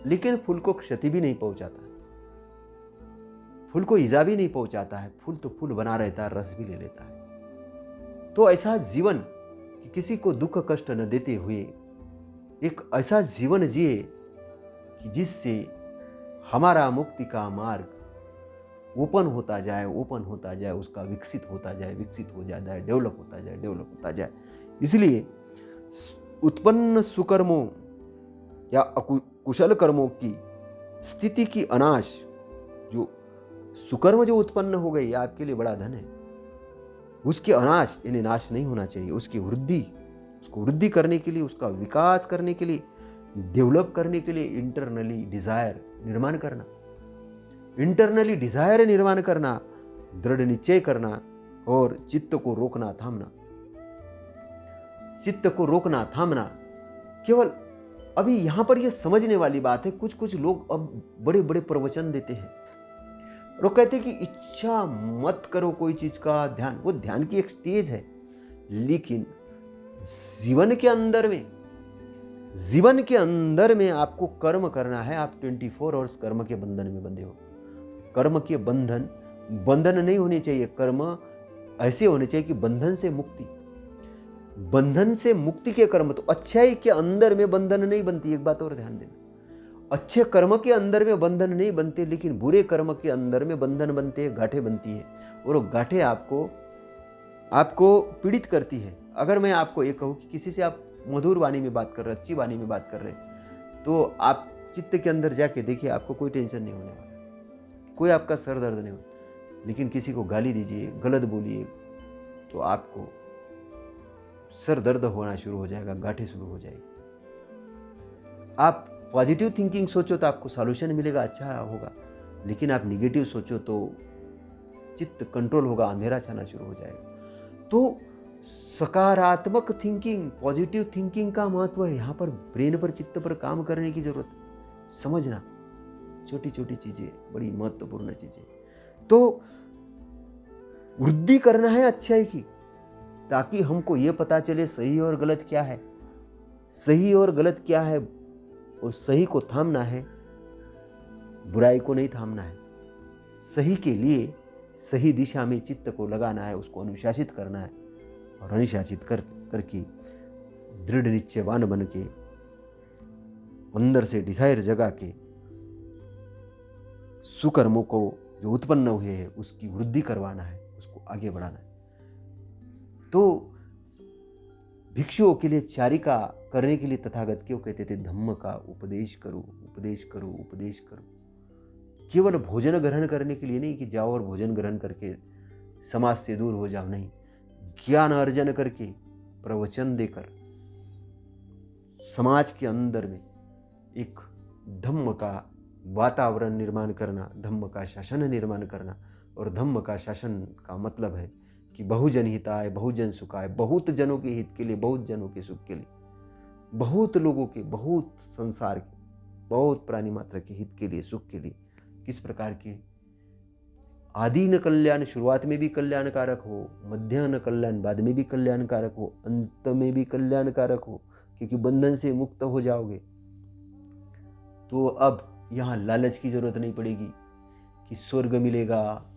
लेकिन फूल को क्षति भी नहीं पहुंचाता, फूल को ईजा भी नहीं पहुंचाता है। फूल तो फूल बना रहता है, रस भी ले लेता है। तो ऐसा जीवन कि किसी को दुख कष्ट न देते हुए एक ऐसा जीवन जिए कि जिससे हमारा मुक्ति का मार्ग ओपन होता जाए, ओपन होता जाए, उसका विकसित होता जाए, विकसित हो जाए, डेवलप होता जाए, डेवलप होता जाए। इसलिए उत्पन्न सुकर्मों या कुशल कर्मों की स्थिति की अनाश, जो सुकर्म जो उत्पन्न हो गई, आपके लिए बड़ा धन है। उसकी अनाश यानी नाश नहीं होना चाहिए, उसकी वृद्धि, उसको वृद्धि करने के लिए, उसका विकास करने के लिए, डेवलप करने के लिए इंटरनली डिजायर निर्माण करना, इंटरनली डिजायर निर्माण करना, दृढ़ निश्चय करना और चित्त को रोकना थामना, चित्त को रोकना थामना। केवल अभी यहां पर यह समझने वाली बात है, कुछ कुछ लोग अब बड़े बड़े प्रवचन देते हैं और कहते हैं कि इच्छा मत करो कोई चीज का ध्यान। वो ध्यान की एक स्टेज है, लेकिन जीवन के अंदर में, जीवन के अंदर में आपको कर्म करना है। आप 24 आवर्स कर्म के बंधन में बंधे हो। कर्म के बंधन, बंधन नहीं होने चाहिए। कर्म ऐसे होने चाहिए कि बंधन से मुक्ति, बंधन से मुक्ति के कर्म। तो अच्छाई के अंदर में बंधन नहीं बनती, एक बात और ध्यान देना। अच्छे कर्म के अंदर में बंधन नहीं बनते, लेकिन बुरे कर्म के अंदर में बंधन बनते हैं, गांठें बनती है, और वो गांठें आपको पीड़ित करती है। अगर मैं आपको ये कहूँ कि किसी से आप मधुर वाणी में बात कर रहे, अच्छी वाणी में बात कर रहे, तो आप चित्त के अंदर जाके देखिए, आपको कोई टेंशन नहीं होने वाला, कोई आपका सर दर्द नहीं होगा। लेकिन किसी को गाली दीजिए, गलत बोलिए, तो आपको सर दर्द होना शुरू हो जाएगा, गांठें शुरू हो जाएगी। आप पॉजिटिव थिंकिंग सोचो तो आपको सॉल्यूशन मिलेगा, अच्छा होगा। लेकिन आप निगेटिव सोचो तो चित्त कंट्रोल होगा, अंधेरा छाना शुरू हो जाएगा। तो सकारात्मक थिंकिंग, पॉजिटिव थिंकिंग का महत्व है। यहाँ पर ब्रेन पर, चित्त पर काम करने की जरूरत है। समझना, छोटी छोटी चीजें बड़ी महत्वपूर्ण चीजें। तो वृद्धि करना है अच्छाई की, ताकि हमको ये पता चले सही और गलत क्या है, सही और गलत क्या है, और सही को थामना है, बुराई को नहीं थामना है। सही के लिए सही दिशा में चित्त को लगाना है, उसको अनुशासित करना है और अनुशासित करके दृढ़ निश्चयवान बन के अंदर से डिजायर जगा के सुकर्मों को जो उत्पन्न हुए हैं उसकी वृद्धि करवाना है, उसको आगे बढ़ाना है। तो भिक्षुओं के लिए चारिका करने के लिए तथागत क्यों कहते थे धम्म का उपदेश करो, उपदेश करो, उपदेश करो। केवल भोजन ग्रहण करने के लिए नहीं कि जाओ और भोजन ग्रहण करके समाज से दूर हो जाओ, नहीं, ज्ञान अर्जन करके प्रवचन देकर समाज के अंदर में एक धम्म का वातावरण निर्माण करना, धम्म का शासन निर्माण करना। और धम्म का शासन का मतलब है कि बहुजन हिताय बहुजन सुखाय, बहुत जनों के हित के लिए, बहुत जनों के सुख के लिए, बहुत लोगों के, बहुत संसार के, बहुत प्राणी मात्र के हित के लिए, सुख के लिए। किस प्रकार के? आदि न कल्याण शुरुआत में भी कल्याणकारक हो, मध्य न कल्याण बाद में भी कल्याणकारक हो, अंत में भी कल्याणकारक हो, क्योंकि बंधन से मुक्त हो जाओगे। तो अब यहाँ लालच की जरूरत नहीं पड़ेगी कि स्वर्ग मिलेगा,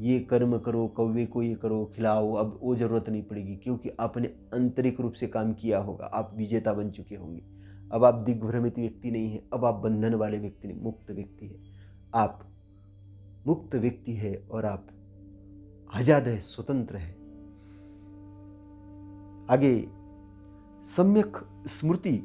ये कर्म करो, कौवे को ये करो, खिलाओ, अब वो जरूरत नहीं पड़ेगी, क्योंकि आपने आंतरिक रूप से काम किया होगा, आप विजेता बन चुके होंगे। अब आप दिग्भ्रमित व्यक्ति नहीं है, अब आप बंधन वाले व्यक्ति नहीं, मुक्त व्यक्ति है, आप मुक्त व्यक्ति है और आप आजाद है, स्वतंत्र है। आगे सम्यक स्मृति,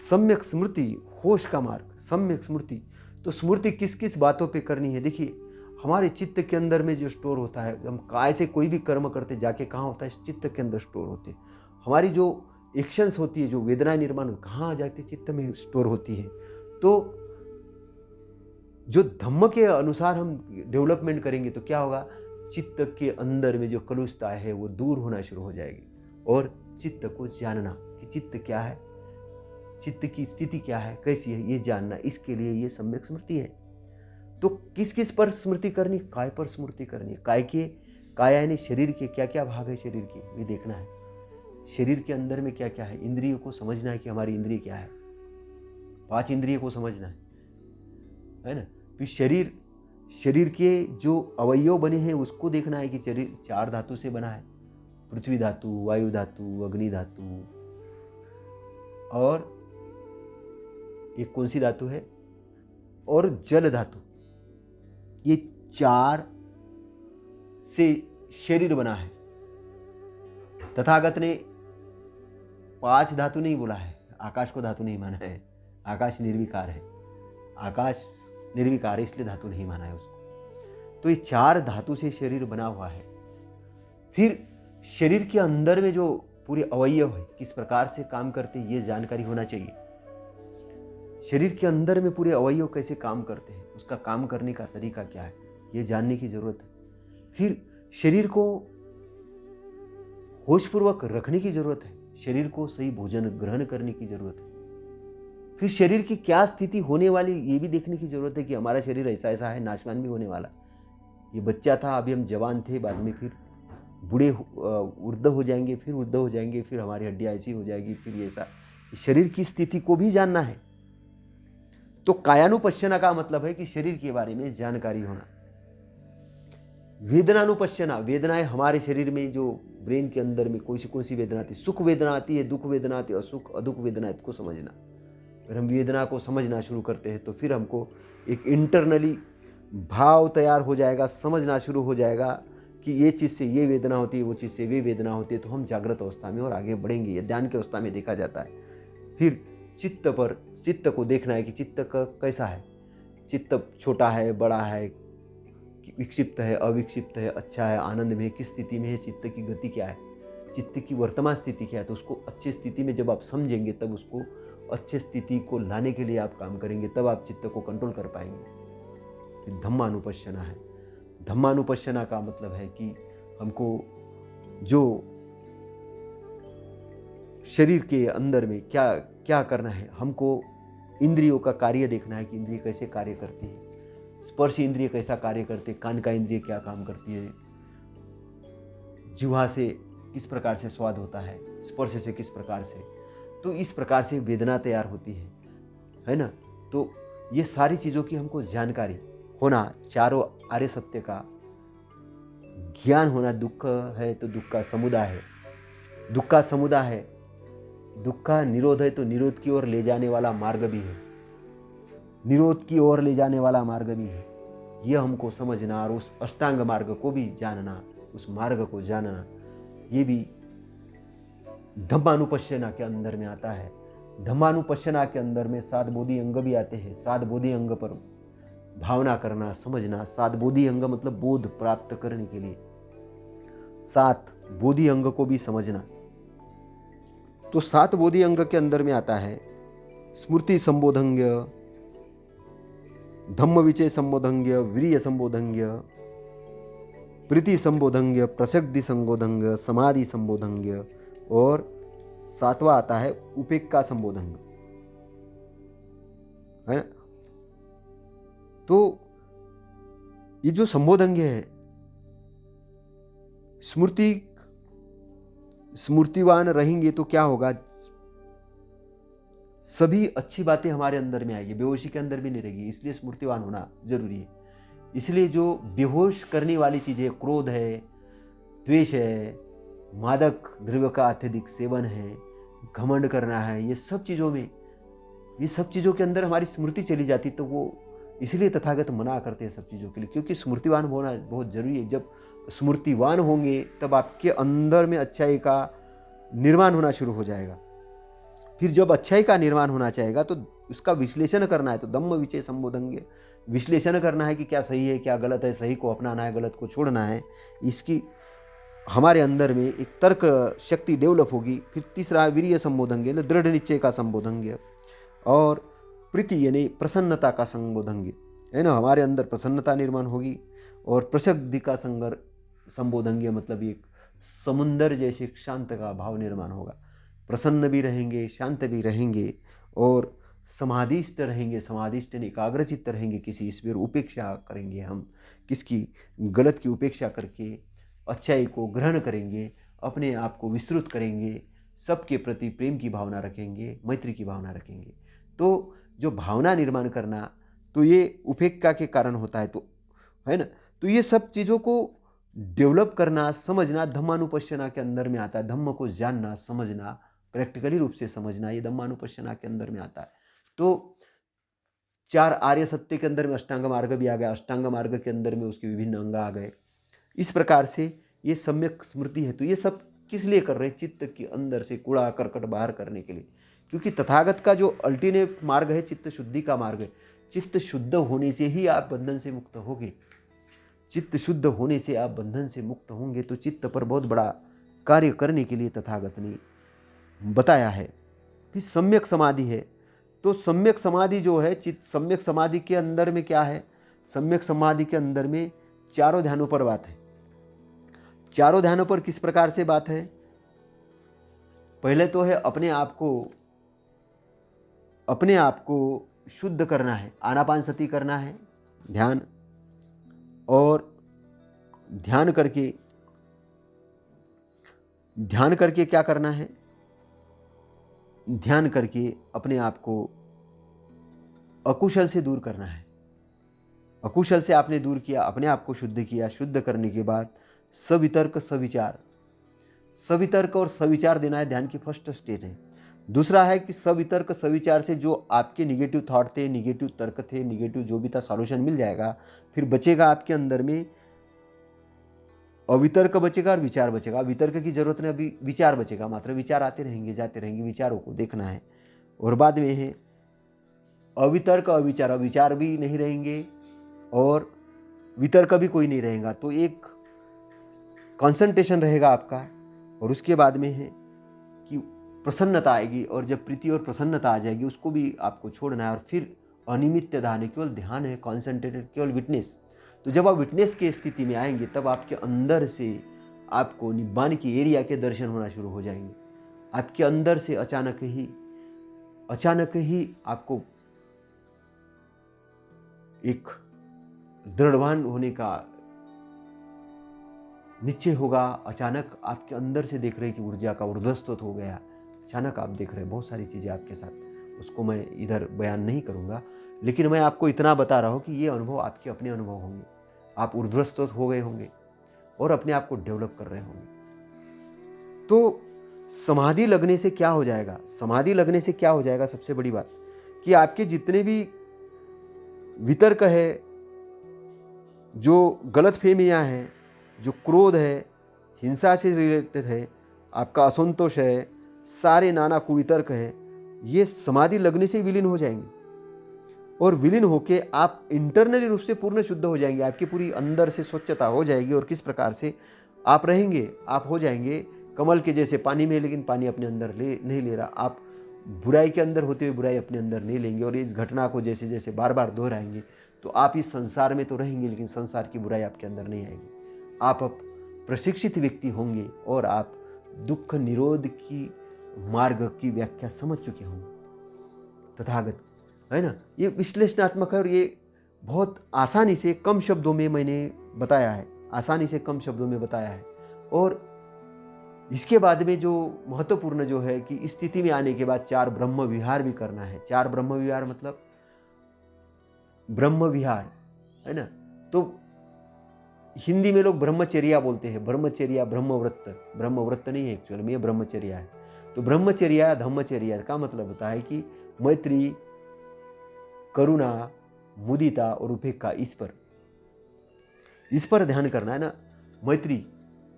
सम्यक स्मृति होश का मार्ग, सम्यक स्मृति। तो स्मृति किस किस बातों पे करनी है? देखिए, हमारे चित्त के अंदर में जो स्टोर होता है, हम काय से कोई भी कर्म करते जाके कहाँ होता है? चित्त के अंदर स्टोर होते हैं। हमारी जो एक्शंस होती है, जो वेदनाएं निर्माण कहाँ जाती है? चित्त में स्टोर होती है। तो जो धम्म के अनुसार हम डेवलपमेंट करेंगे तो क्या होगा? चित्त के अंदर में जो कलुषता है वो दूर होना शुरू हो जाएगी। और चित्त को जानना कि चित्त क्या है, चित्त की स्थिति क्या है, कैसी है, ये जानना, इसके लिए ये सम्यक स्मृति है। तो किस किस पर स्मृति करनी? काय पर स्मृति करनी। काय के, काय यानी शरीर के क्या क्या भाग है शरीर के, ये देखना है। शरीर के अंदर में क्या क्या है, इंद्रियों को समझना है कि हमारी इंद्रिय क्या है, 5 इंद्रिय को समझना है ना। फिर शरीर के जो अवयव बने हैं उसको देखना है कि शरीर 4 धातु से बना है, पृथ्वी धातु, वायु धातु, अग्नि धातु, और एक कौन सी धातु है, और जल धातु। ये 4 से शरीर बना है। तथागत ने 5 धातु नहीं बोला है, आकाश को धातु नहीं माना है, आकाश निर्विकार है, आकाश निर्विकार है, इसलिए धातु नहीं माना है उसको। तो ये 4 धातु से शरीर बना हुआ है। फिर शरीर के अंदर में जो पूरे अवयव है किस प्रकार से काम करते हैं ये जानकारी होना चाहिए। शरीर के अंदर में पूरे अवयव कैसे काम करते हैं, उसका काम करने का तरीका क्या है, ये जानने की जरूरत है। फिर शरीर को होशपूर्वक रखने की जरूरत है, शरीर को सही भोजन ग्रहण करने की जरूरत है। फिर शरीर की क्या स्थिति होने वाली ये भी देखने की जरूरत है कि हमारा शरीर ऐसा ऐसा है, नाशवान भी होने वाला। ये बच्चा था, अभी हम जवान थे, बाद में फिर बूढ़े वृद्ध हो जाएंगे, फिर वृद्ध हो जाएंगे, फिर हमारी हड्डियाँ ऐसी हो जाएगी, फिर ऐसा। शरीर की स्थिति को भी जानना है। तो कायानुपश्यना का मतलब है कि शरीर के बारे में जानकारी होना। वेदनानुपश्यना, वेदनाएं हमारे शरीर में जो ब्रेन के अंदर में कौन सी वेदना आती है, सुख वेदना आती है, दुख वेदना आती है, असुख अदुख वेदना, इसको समझना। अगर हम वेदना को समझना शुरू करते हैं तो फिर हमको एक इंटरनली भाव तैयार हो जाएगा, समझना शुरू हो जाएगा कि ये चीज़ से ये वेदना होती है, वो चीज़ से वे वेदना होती है। तो हम जागृत अवस्था में और आगे बढ़ेंगे, ये ध्यान की अवस्था में देखा जाता है। फिर चित्त को देखना है कि चित्त का कैसा है, चित्त छोटा है, बड़ा है, विक्षिप्त है, अविक्षिप्त है, अच्छा है, आनंद में है, किस स्थिति में है, चित्त की गति क्या है, चित्त की वर्तमान स्थिति क्या है। तो उसको अच्छी स्थिति में जब आप समझेंगे तब उसको अच्छे स्थिति को लाने के लिए आप काम करेंगे, तब आप चित्त को कंट्रोल कर पाएंगे। फिर धम्मानुपश्यना है। धम्मानुपश्यना का मतलब है कि हमको जो शरीर के अंदर में क्या क्या करना है, हमको इंद्रियों का कार्य देखना है कि इंद्रिय कैसे कार्य करती है, स्पर्श इंद्रिय कैसा कार्य करते, कान का इंद्रिय क्या काम करती है, जिह्वा से किस प्रकार से स्वाद होता है, स्पर्श से किस प्रकार से। तो इस प्रकार से वेदना तैयार होती है ना। तो ये सारी चीज़ों की हमको जानकारी होना, चारों आर्य सत्य का ज्ञान होना। दुख है तो दुख का समुदाय है, दुख का समुदाय है, दुख का निरोध है तो निरोध की ओर ले जाने वाला मार्ग भी है, निरोध की ओर ले जाने वाला मार्ग भी है। यह हमको समझना और उस अष्टांग मार्ग को भी जानना, उस मार्ग को जानना, ये भी धम्मानुपश्यना के अंदर में आता है। धम्मानुपश्यना के अंदर में 7 बोधि अंग भी आते हैं। 7 बोधि अंग पर भावना करना, समझना। 7 बोधि अंग मतलब बोध प्राप्त करने के लिए 7 बोधि अंग को भी समझना। तो 7 बोधि अंग के अंदर में आता है स्मृति संबोधंग्य, धम्म विचय संबोधंग्य, वीर्य संबोधंग्य, प्रीति संबोधंग्य, प्रसक्ति संबोधंग्य, समाधि संबोधंग्य, और 7वां आता है उपेक्षा संबोधंग, है ना। तो ये जो संबोधंग्य है, स्मृतिवान रहेंगे तो क्या होगा, सभी अच्छी बातें हमारे अंदर में आएगी, बेहोशी के अंदर भी नहीं रहेगी। इसलिए स्मृतिवान होना जरूरी है। इसलिए जो बेहोश करने वाली चीजें, क्रोध है, द्वेष है, मादक द्रव्य का अत्यधिक सेवन है, घमंड करना है, ये सब चीज़ों के अंदर हमारी स्मृति चली जाती, तो वो इसलिए तथागत मना करते हैं सब चीज़ों के लिए, क्योंकि स्मृतिवान होना बहुत जरूरी है। जब स्मृतिवान होंगे तब आपके अंदर में अच्छाई का निर्माण होना शुरू हो जाएगा। फिर जब अच्छाई का निर्माण होना चाहेगा तो उसका विश्लेषण करना है। तो धम्म विचय संबोधंग्य, विश्लेषण करना है कि क्या सही है, क्या गलत है, सही को अपनाना है, गलत को छोड़ना है। इसकी हमारे अंदर में एक तर्क शक्ति डेवलप होगी। फिर तीसरा वीर्य संबोधंग्य, दृढ़ निश्चय का संबोधंग्य, और प्रीति यानी प्रसन्नता का संबोधंग्य, है ना। हमारे अंदर प्रसन्नता निर्माण होगी। और प्रसक्ति का संबोधंग्य मतलब एक समुंदर जैसे शांत का भाव निर्माण होगा। प्रसन्न भी रहेंगे, शांत भी रहेंगे, और समाधिस्थ रहेंगे। समाधिस्थ यानी एकाग्रचित्त रहेंगे। किसी ईश्वर उपेक्षा करेंगे, हम किसकी, गलत की उपेक्षा करके अच्छाई को ग्रहण करेंगे, अपने आप को विस्तृत करेंगे, सबके प्रति प्रेम की भावना रखेंगे, मैत्री की भावना रखेंगे। तो जो भावना निर्माण करना, तो ये उपेक्षा के कारण होता है, तो है ना। तो ये सब चीज़ों को डेवलप करना, समझना, धम्मानुपश्यना के अंदर में आता है। धम्म को जानना, समझना, प्रैक्टिकली रूप से समझना, ये धम्मानुपश्यना के अंदर में आता है। तो 4 आर्य सत्य के अंदर में अष्टांग मार्ग भी आ गया। अष्टांग मार्ग के अंदर में उसके विभिन्न अंग आ गए। इस प्रकार से ये सम्यक स्मृति है। तो ये सब किस लिए कर रहे हैं, चित्त के अंदर से कूड़ा करकट बाहर करने के लिए। क्योंकि तथागत का जो अल्टीमेट मार्ग है चित्त शुद्धि का मार्ग है। चित्त शुद्ध होने से ही आप बंधन से मुक्त होंगे। चित्त शुद्ध होने से आप बंधन से मुक्त होंगे। तो चित्त पर बहुत बड़ा कार्य करने के लिए तथागत ने बताया है। फिर सम्यक समाधि है। तो सम्यक समाधि जो है, सम्यक समाधि के अंदर में क्या है, सम्यक समाधि के अंदर में चारों ध्यानों पर बात है। चारों ध्यानों पर किस प्रकार से बात है, पहले तो है अपने आप को शुद्ध करना है, आनापान सती करना है ध्यान। और ध्यान करके क्या करना है, ध्यान करके अपने आप को अकुशल से दूर करना है। अकुशल से आपने दूर किया, अपने आप को शुद्ध किया। शुद्ध करने के बाद सवितर्क सवितर्क और सविचार देना है, ध्यान की फर्स्ट स्टेज है। दूसरा है कि सवितर्क सविचार से जो आपके निगेटिव थॉट थे, निगेटिव तर्क थे, निगेटिव जो भी था, सॉल्यूशन मिल जाएगा। फिर बचेगा आपके अंदर में अवितर्क बचेगा और विचार बचेगा। वितर्क की जरूरत नहीं, अभी विचार बचेगा, मात्र विचार आते रहेंगे जाते रहेंगे, विचारों को देखना है। और बाद में है अवितर्क अविचार, विचार भी नहीं रहेंगे और वितर्क भी कोई नहीं रहेगा। तो एक कंसंट्रेशन रहेगा आपका। और उसके बाद में है कि प्रसन्नता आएगी, और जब प्रीति और प्रसन्नता आ जाएगी उसको भी आपको छोड़ना है। और फिर अनिमित्त ध्यान है, केवल ध्यान है, कॉन्सेंट्रेटेड, केवल विटनेस। तो जब आप विटनेस की स्थिति में आएंगे तब आपके अंदर से आपको निब्बान की एरिया के दर्शन होना शुरू हो जाएंगे। आपके अंदर से अचानक ही आपको एक दृढ़वान होने का निश्चय होगा। अचानक आपके अंदर से देख रहे कि ऊर्जा का ऊर्ध्वस्रोत हो गया। अचानक आप देख रहे बहुत सारी चीज़ें आपके साथ, उसको मैं इधर बयान नहीं करूँगा। लेकिन मैं आपको इतना बता रहा हूँ कि ये अनुभव आपके अपने अनुभव होंगे। आप ऊर्ध्वस्त हो गए होंगे और अपने आप को डेवलप कर रहे होंगे। तो समाधि लगने से क्या हो जाएगा? समाधि लगने से क्या हो जाएगा? सबसे बड़ी बात कि आपके जितने भी वितर्क है, जो गलतफहमियां हैं, जो क्रोध है, हिंसा से रिलेटेड है, आपका असंतोष है, सारे नाना कुवितर्क है, ये समाधि लगने से विलीन हो जाएंगे। और विलीन होके आप इंटरनली रूप से पूर्ण शुद्ध हो जाएंगे। आपकी पूरी अंदर से स्वच्छता हो जाएगी। और किस प्रकार से आप रहेंगे? आप हो जाएंगे कमल के जैसे पानी में, लेकिन पानी अपने अंदर नहीं ले रहा। आप बुराई के अंदर होते हुए बुराई अपने अंदर नहीं लेंगे। और इस घटना को जैसे जैसे बार बार दोहराएंगे तो आप इस संसार में तो रहेंगे, लेकिन संसार की बुराई आपके अंदर नहीं आएगी। आप अब प्रशिक्षित व्यक्ति होंगे और आप दुख निरोध की मार्ग की व्याख्या समझ चुके होंगे। तथागत है ना, ये विश्लेषणात्मक है और ये बहुत आसानी से कम शब्दों में मैंने बताया है, आसानी से कम शब्दों में बताया है। और इसके बाद में जो महत्वपूर्ण जो है कि इस स्थिति में आने के बाद 4 ब्रह्म विहार भी करना है। 4 ब्रह्म विहार मतलब ब्रह्म विहार है ना, तो हिंदी में लोग ब्रह्मचर्या बोलते हैं। ब्रह्मचर्या ब्रह्मव्रत नहीं है एक्चुअल में, ये ब्रह्मचर्या है। तो ब्रह्मचर्या धम्मचर्या का मतलब होता है कि मैत्री, करुणा, मुदिता और उपेक्षा, इस पर ध्यान करना है ना।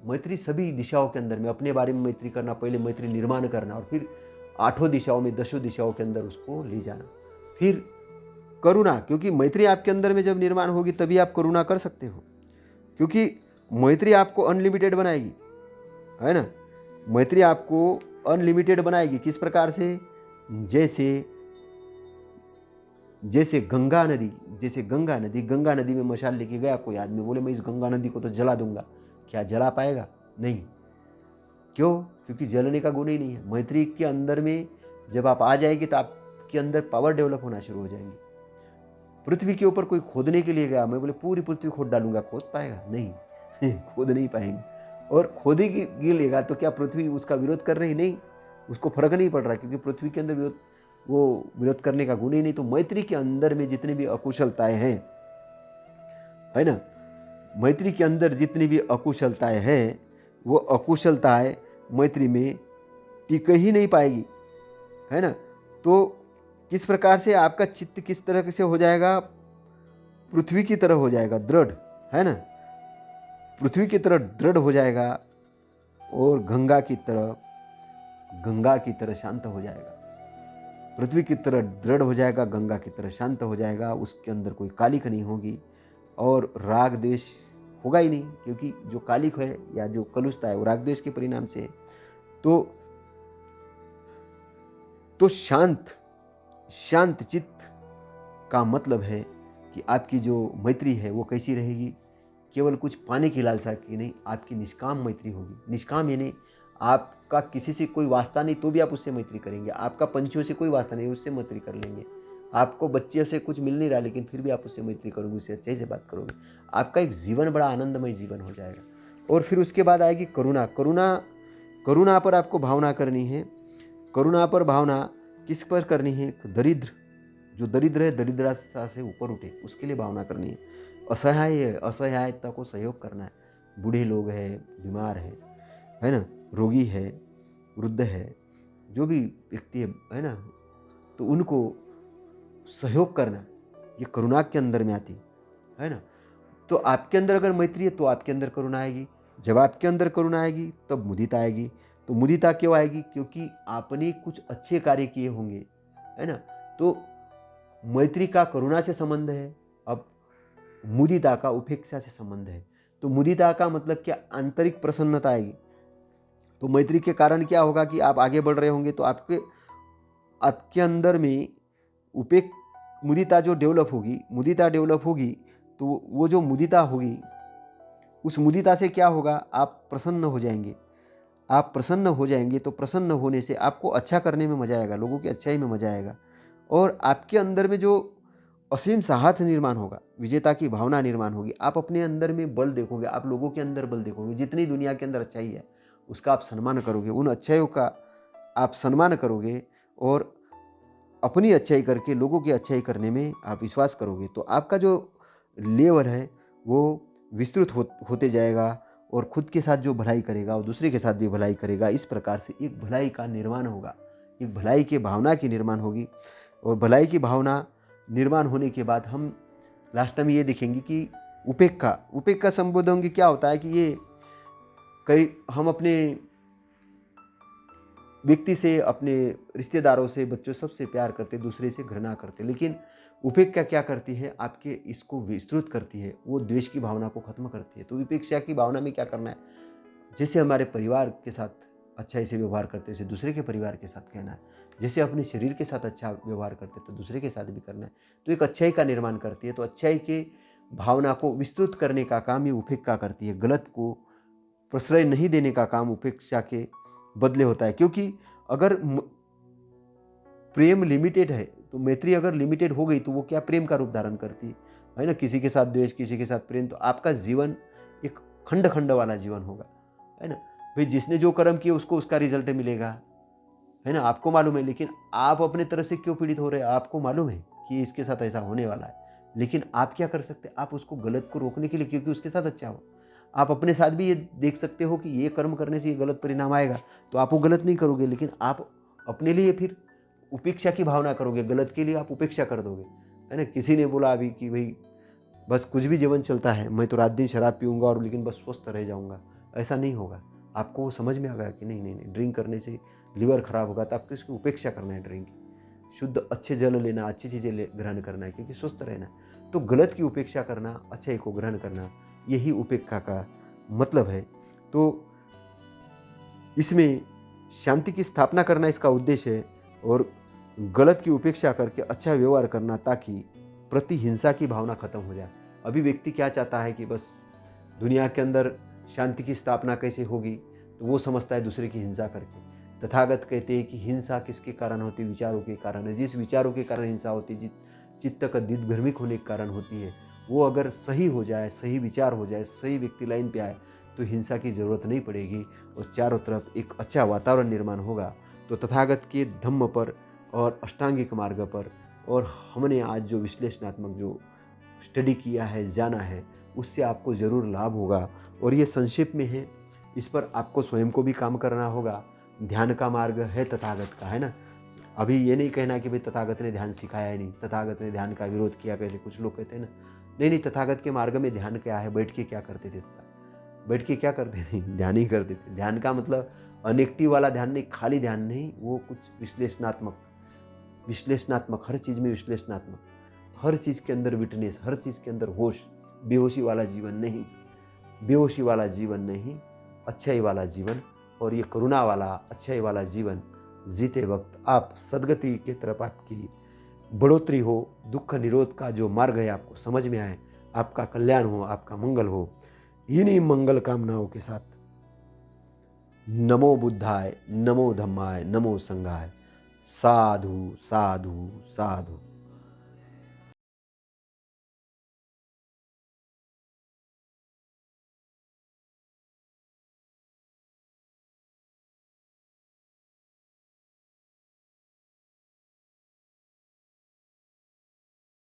मैत्री सभी दिशाओं के अंदर में अपने बारे में मैत्री करना, पहले मैत्री निर्माण करना और फिर 8 दिशाओं में 10 दिशाओं के अंदर उसको ले जाना। फिर करुणा, क्योंकि मैत्री आपके अंदर में जब निर्माण होगी तभी आप करुणा कर सकते हो, क्योंकि मैत्री आपको अनलिमिटेड बनाएगी, है ना। मैत्री आपको अनलिमिटेड बनाएगी। किस प्रकार से? जैसे गंगा नदी में मशाल लेके गया कोई आदमी, बोले मैं इस गंगा नदी को तो जला दूंगा, क्या जला पाएगा? नहीं। क्यों? क्योंकि जलने का गुण ही नहीं है। मैत्री के अंदर में जब आप आ जाएंगे तो आपके अंदर पावर डेवलप होना शुरू हो जाएंगी। पृथ्वी के ऊपर कोई खोदने के लिए गया, मैं बोले पूरी पृथ्वी खोद डालूंगा, खोद पाएगा? नहीं खोद नहीं पाएंगे। और खोदेगी लेगा तो क्या पृथ्वी उसका विरोध कर रही? नहीं, उसको फर्क नहीं पड़ रहा, क्योंकि पृथ्वी के अंदर विरोध करने का गुण ही नहीं। तो मैत्री के अंदर में जितनी भी अकुशलताएं हैं, है ना, मैत्री के अंदर जितनी भी अकुशलताएं हैं, वो अकुशलताएं मैत्री में टिक ही नहीं पाएगी, है ना। तो किस प्रकार से आपका चित्त किस तरह से हो जाएगा? पृथ्वी की तरह हो जाएगा, दृढ़, है ना, पृथ्वी की तरह दृढ़ हो जाएगा और गंगा की तरह शांत हो जाएगा। पृथ्वी की तरह दृढ़ हो जाएगा, गंगा की तरह शांत हो जाएगा। उसके अंदर कोई कालिक नहीं होगी और राग द्वेष होगा ही नहीं, क्योंकि जो कालिक है या जो कलुषता है वो राग द्वेष के परिणाम से है। तो शांत चित्त का मतलब है कि आपकी जो मैत्री है वो कैसी रहेगी? केवल कुछ पाने की लालसा की नहीं, आपकी निष्काम मैत्री होगी। निष्काम यानी आपका किसी से कोई वास्ता नहीं तो भी आप उससे मैत्री करेंगे। आपका पंछियों से कोई वास्ता नहीं, उससे मैत्री कर लेंगे। आपको बच्चे से कुछ मिल नहीं रहा, लेकिन फिर भी आप उससे मैत्री करोगे, उससे अच्छे से बात करोगे। आपका एक जीवन बड़ा आनंदमय जीवन हो जाएगा। और फिर उसके बाद आएगी करुणा। करुणा पर आपको भावना करनी है। करुणा पर भावना किस पर करनी है? जो दरिद्र है, दरिद्रता से ऊपर उठे, उसके लिए भावना करनी है। असहायता को सहयोग करना है। बूढ़े लोग हैं, बीमार है ना, रोगी है, वृद्ध है, जो भी व्यक्ति है ना, तो उनको सहयोग करना, ये करुणा के अंदर में आती है ना। तो आपके अंदर अगर मैत्री है तो आपके अंदर करुणा आएगी। जब आपके अंदर करुणा आएगी तब मुदिता आएगी। तो मुदिता क्यों आएगी? क्योंकि आपने कुछ अच्छे कार्य किए होंगे, है ना। तो मैत्री का करुणा से संबंध है, अब मुदिता का उपेक्षा से संबंध है। तो मुदिता का मतलब क्या? आंतरिक प्रसन्नता आएगी। तो मैत्री के कारण क्या होगा कि आप आगे बढ़ रहे होंगे तो आपके अंदर में मुदिता डेवलप होगी तो वो जो मुदिता होगी, उस मुदिता से क्या होगा? आप प्रसन्न हो जाएंगे। तो प्रसन्न होने से आपको अच्छा करने में मजा आएगा, लोगों की अच्छाई में मजा आएगा। और आपके अंदर में जो असीम साहस निर्माण होगा, विजेता की भावना निर्माण होगी। आप अपने अंदर में बल देखोगे, आप लोगों के अंदर बल देखोगे। जितनी दुनिया के अंदर अच्छाई है उसका आप सम्मान करोगे, उन अच्छाइयों का आप सम्मान करोगे और अपनी अच्छाई करके लोगों की अच्छाई करने में आप विश्वास करोगे तो आपका जो लेवल है वो विस्तृत होते जाएगा और खुद के साथ जो भलाई करेगा और दूसरे के साथ भी भलाई करेगा। इस प्रकार से एक भलाई का निर्माण होगा, एक भलाई की भावना की निर्माण होगी। और भलाई की भावना निर्माण होने के बाद हम लास्ट में ये देखेंगे कि उपेक्षा संबोधन क्या होता है कि ये कई हम अपने व्यक्ति से, अपने रिश्तेदारों से, बच्चों सबसे प्यार करते, दूसरे से घृणा करते, लेकिन उपेक्षा क्या करती है, आपके इसको विस्तृत करती है, वो द्वेष की भावना को खत्म करती है। तो उपेक्षा की भावना में क्या करना है, जैसे हमारे परिवार के साथ अच्छाई से व्यवहार करते हैं दूसरे के परिवार के साथ कहना है, जैसे अपने शरीर के साथ अच्छा व्यवहार करते तो दूसरे के साथ भी करना है। तो एक अच्छाई का निर्माण करती है। तो अच्छाई के भावना को विस्तृत करने का काम ये उपेक्षा करती है। गलत को प्रश्रय नहीं देने का काम उपेक्षा के बदले होता है। क्योंकि अगर प्रेम लिमिटेड है तो मैत्री अगर लिमिटेड हो गई तो वो क्या प्रेम का रूप धारण करती है ना। किसी के साथ द्वेष, किसी के साथ प्रेम, तो आपका जीवन एक खंड खंड वाला जीवन होगा, है ना। भाई जिसने जो कर्म किए उसको उसका रिजल्ट मिलेगा, है ना, आपको मालूम है। लेकिन आप अपने तरफ से क्यों पीड़ित हो रहे हैं, आपको मालूम है कि इसके साथ ऐसा होने वाला है, लेकिन आप क्या कर सकते हैं, आप उसको गलत को रोकने के लिए, क्योंकि उसके साथ अच्छा हो, आप अपने साथ भी ये देख सकते हो कि ये कर्म करने से ये गलत परिणाम आएगा, तो आप वो गलत नहीं करोगे, लेकिन आप अपने लिए फिर उपेक्षा की भावना करोगे, गलत के लिए आप उपेक्षा कर दोगे, है ना। किसी ने बोला अभी कि भाई बस कुछ भी जीवन चलता है, मैं तो रात दिन शराब पीऊँगा और लेकिन बस स्वस्थ रह जाऊँगा, ऐसा नहीं होगा। आपको वो समझ में आ गया कि नहीं, ड्रिंक करने से लिवर खराब होगा, तो आपको इसकी उपेक्षा करना है। ड्रिंक शुद्ध अच्छे जल लेना, अच्छी चीज़ें ग्रहण करना है, क्योंकि स्वस्थ रहना है। तो गलत की उपेक्षा करना, अच्छाई को ग्रहण करना, यही उपेक्षा का मतलब है। तो इसमें शांति की स्थापना करना इसका उद्देश्य है, और गलत की उपेक्षा करके अच्छा व्यवहार करना, ताकि प्रतिहिंसा की भावना खत्म हो जाए। अभी व्यक्ति क्या चाहता है कि बस दुनिया के अंदर शांति की स्थापना कैसे होगी, तो वो समझता है दूसरे की हिंसा करके। तथागत कहते हैं कि हिंसा किसके कारण होती है, विचारों के कारण है। जिस विचारों के कारण हिंसा होती है, जिस चित्त का दिग्भ्रमिक होने के कारण होती है, वो अगर सही हो जाए, सही विचार हो जाए, सही व्यक्ति लाइन पे आए, तो हिंसा की ज़रूरत नहीं पड़ेगी और चारों तरफ एक अच्छा वातावरण निर्माण होगा। तो तथागत के धम्म पर और अष्टांगिक मार्ग पर, और हमने आज जो विश्लेषणात्मक जो स्टडी किया है, जाना है, उससे आपको ज़रूर लाभ होगा। और ये संक्षिप्त में है, इस पर आपको स्वयं को भी काम करना होगा। ध्यान का मार्ग है तथागत का, है ना। अभी ये नहीं कहना कि भाई तथागत ने ध्यान सिखाया ही नहीं, तथागत ने ध्यान का विरोध किया, कैसे कुछ लोग कहते हैं ना। नहीं, तथागत के मार्ग में ध्यान क्या है, बैठ के क्या करते थे, बैठ के क्या करते थे, ध्यान ही करते थे। ध्यान का मतलब अनेक्टिव वाला ध्यान नहीं, खाली ध्यान नहीं, वो कुछ विश्लेषणात्मक, हर चीज़ में विश्लेषणात्मक, हर चीज़ के अंदर विटनेस, हर चीज़ के अंदर होश। बेहोशी वाला जीवन नहीं, बेहोशी वाला जीवन नहीं, अच्छाई वाला जीवन। और ये करुणा वाला, अच्छाई वाला जीवन जीते वक्त आप सदगति की तरफ आपकी बढ़ोतरी हो, दुख निरोध का जो मार्ग है आपको समझ में आए, आपका कल्याण हो, आपका मंगल हो। इन्हीं मंगल कामनाओं के साथ नमो बुद्धाय, नमो धम्माय, नमो संघाय। साधु साधु साधु।